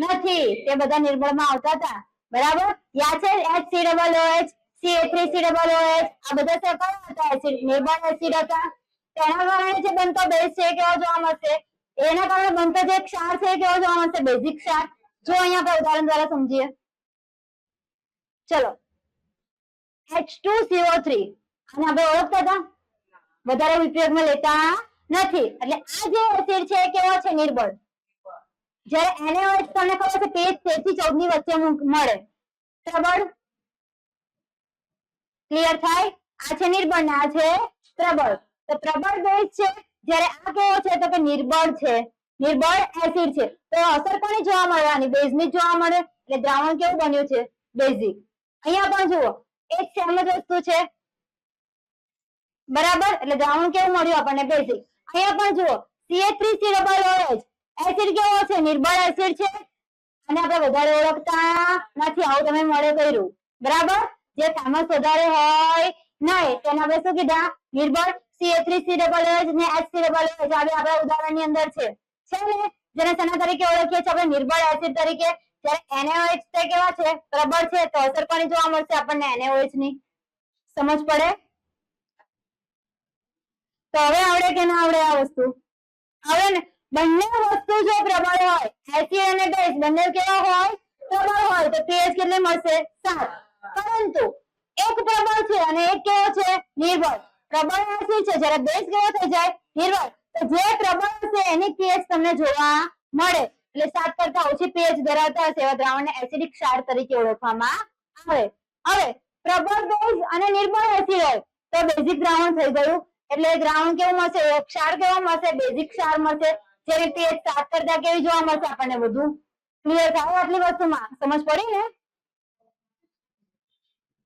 નથી તે બધા નિર્બળમાં આવતા હતા, બરાબર? યાદ છે? HCOOH, CH3COOH આ બધા કયા હતા? એસિડ, નિર્બળ એસિડ હતા. તેના કારણે જે બનતો બેઝ છે કેવો જોવા મળશે? એના કારણે બનતો જે ક્ષાર છે કેવો જોવા મળશે? બેઝિક ક્ષાર. જો અહીંયા આપણે ઉદાહરણ દ્વારા સમજીએ. ચલો H2CO3 અને આપણે ઓળખતા હતા, વધારે ઉપયોગમાં લેતા નથી. એટલે આ જે એસિડ છે કેવો છે? નિર્બળ. જ્યારે NaOH તમને ખબર છે pH 13 થી 14 ની વચ્ચે મળે, પ્રબળ. ક્લિયર થાય? આ છે નિર્બળ ને આ છે પ્રબળ. તો પ્રબળ બેઝ છે, જ્યારે આ કેવો છે તો કે નિર્બળ છે, નિર્બળ એસિડ છે. તો અસર કોની જોવા મળવાની? બેઝની જોવા મળે. એટલે દ્રાવણ કેવું બન્યું છે? બેઝિક. અહીંયા પણ જુઓ એક સેમ જ વસ્તુ છે, બરાબર? એટલે દ્રાવણ કેવું મળ્યું આપણને? બેઝિક. અહીંયા પણ જુઓ CH3COOH એસિડ કેવો છે? નિર્બળ એસિડ છે અને આપણે વધારે ઓળખતા નથી. આવું તમે મળે કર્યું, બરાબર? જે ફેમસ વધારે હોય નહીં તેને આપણે શું કીધા? નિર્બળ. CH3COOH ને HCOOH આપણા ઉદાહરણની અંદર છે ને, જેને શેના તરીકે ઓળખીએ છીએ આપણે? નિર્બળ એસિડ તરીકે. જ્યારે NaOH તે કેવા છે? પ્રબળ છે. તો અસર કોની જોવા મળશે આપણને? NaOH ની. સમજ પડે? તો હવે આવડે કે ના આવડે? આ વસ્તુ આવડે ને? બંને વસ્તુ જો પ્રબળ હોય, એસિડ અને બેઝ બંને કેવા હોય? પ્રબળ હોય. તો pH કેટલી મળશે? 7. પરંતુ એક પ્રબળ છે અને એક કેવો છે? નિર્બળ. પ્રબળ એસિડ છે, જ્યારે બેઝ કેવો થઈ જાય? નિર્બળ. તો જે પ્રબળ છે એની pH તમને જોવા મળે. એટલે 7 કરતા ઓછી pH ધરાવતા હશે એવા દ્રાવણને એસિડિક ક્ષાર તરીકે ઓળખવામાં આવે. હવે પ્રબળ બેઝ અને નિર્બળ એસિડ હોય તો બેઝિક દ્રાવણ થઈ ગયું. એટલે દ્રાવણ કેવું મળશે? ક્ષાર કેવો મળશે? બેઝિક ક્ષાર મળશે. જેની pH 7 કરતા કેવી જોવા મળશે આપણને? વધુ. ક્લિયર થાય આટલી વસ્તુમાં? સમજ પડી ને?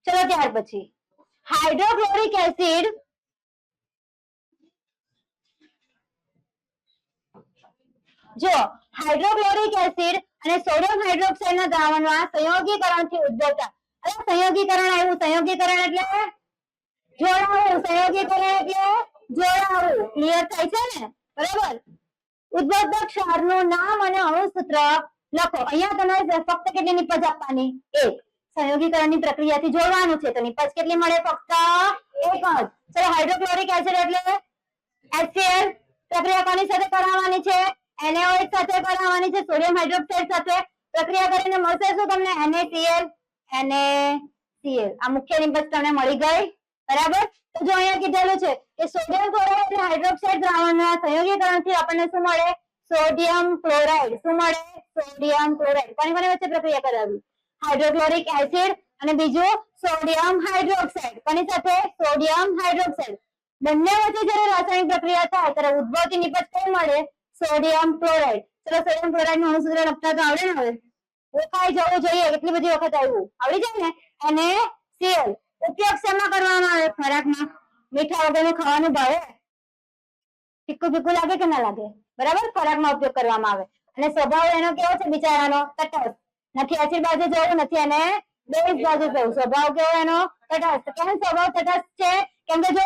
ચલો ત્યાર પછી હાઇડ્રોક્લોરિક એસિડ જો હાઇડ્રોક્લોરિક એસિડ અને સોડિયમ હાઇડ્રોક્સાઇડ ના દ્રાવણમાં સંયોગીકરણથી ઉદ્ભવતા. હવે સંયોગીકરણ આવ્યું. સંયોગીકરણ એટલે જોડાવું. સંયોગીકરણ એટલે જોડાવું. ક્લિયર થાય છે ને? બરાબર? ઉદ્ભવતા ક્ષારનું નામ અને અણુસૂત્ર લખો. અહીંયા તમારે ફક્ત કેટલી નિપજ આપવાની? 1. સંયોગીકરણની પ્રક્રિયાથી જોડવાનું છે તો નિપજ કેટલી મળે? ફક્ત 1 જ. ચલો હાઇડ્રોક્લોરિક એસિડ એટલે HCl. પ્રક્રિયા કોની સાથે કરાવવાની છે? NaOH સાથે કરાવવાની છે. સોડિયમ હાઇડ્રોક્સાઇડ સાથે પ્રક્રિયા કરીને મળશે શું તમને? NaCl. NaCl. આ મુખ્ય નિપજ તમને મળી ગઈ, બરાબર? તો જો અહીંયા કીધેલું છે કે સોડિયમ ક્લોરાઇડ અને હાઇડ્રોક્સાઇડ દ્રાવણના સંયોગીકરણથી આપણને શું મળે? Sodium chloride. શું મળે? Sodium chloride. કોની કોની વચ્ચે પ્રક્રિયા કરાવી? હાઇડ્રોક્લોરિક એસિડ અને બીજું સોડિયમ હાઇડ્રોક્સાઇડ. કોની સાથે? Sodium hydroxide. બંને વચ્ચે જ્યારે રાસાયણિક પ્રક્રિયા થાય ત્યારે ઉદ્ભવતી નિપજ કઈ મળે? Sodium chloride. ચલો સોડિયમ ક્લોરાઇડ નું અણુસૂત્ર લખતા તો આવડે ને? હવે ઓળખાઈ જવું જોઈએ. કેટલી બધી વખત આવ્યું, આવડી જાય ને? NaCl. ઉપયોગ શેમાં કરવામાં આવે? ખોરાકમાં. મીઠા વગરનું ખાવાનું ભાવે? ફીકું ફીકું લાગે કે ના લાગે? બરાબર? ખોરાકમાં ઉપયોગ કરવામાં આવે. અને સ્વભાવ એનો કેવો છે બિચારાનો? તટસ્થ. નથી એસિડ બાજુ જવું, નથી એને બેઝ બાજુ જવું. સ્વભાવ કેવો એનો? તટસ્થ. કેમ સ્વભાવ તટસ્થ છે? કેમ કે જો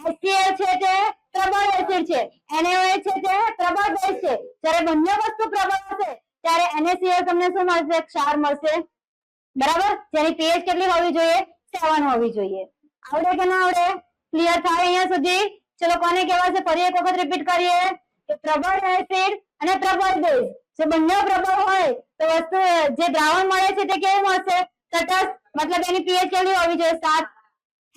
HCl છે તે પ્રબળ એસિડ છે, NaOH છે તે પ્રબળ બેઝ છે. જ્યારે બંને વસ્તુ પ્રબળ હશે ત્યારે NaCl તમને શું મળશે? ક્ષાર મળશે, બરાબર? જેની pH કેટલી હોવી જોઈએ? 7 હોવી જોઈએ. આવડે કે ના આવડે? ક્લિયર થાય અહીંયા સુધી? ચલો કોને કહેવાય છે? ફરી એક વખત રિપીટ કરીએ કે પ્રબળ એસિડ અને પ્રબળ બેઝ. જો બંને પ્રબળ હોય તો વસ્તુ જે દ્રાવણ મળે છે તે કેવું મળશે? તટસ્થ. મતલબ એની pH કેટલી હોવી જોઈએ? 7.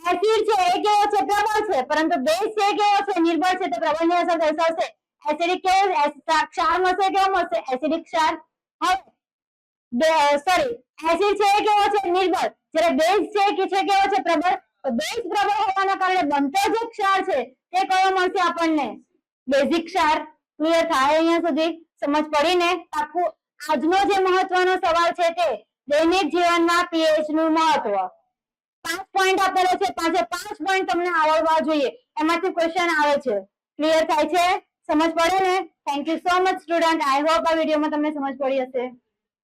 એસિડ છે એ કેવો છે? પ્રબળ છે. પરંતુ બેઝ છે કેવો છે? નિર્બળ છે. તો પ્રબળની અસર દર્શાવશે. એસિડિક કેવો ક્ષાર મળશે? કેવો મળશે? એસિડિક ક્ષાર. સોરી, એસિડ છે એ કેવો છે? નિર્બળ. જ્યારે બેઝ છે કે છે કેવો છે? પ્રબળ. બેઝ પ્રબળ હોવાના કારણે બનતો જે ક્ષાર છે તે કયો મળશે આપણને? બેઝિક ક્ષાર. ક્લિયર થાય અહીંયા સુધી? સમજ પડી ને? આખું આજનો જે મહત્વનો સવાલ છે તે દૈનિક જીવનમાં pH નું મહત્વ. 5 પોઈન્ટ આપેલો છે. 5 પોઈન્ટ તમને આવડવા જોઈએ. એમાંથી ક્વેશ્ચન આવે છે. ક્લિયર થાય છે? સમજ પડે ને? Thank you so much student. I hope આ વિડીયોમાં તમને સમજ પડી હશે.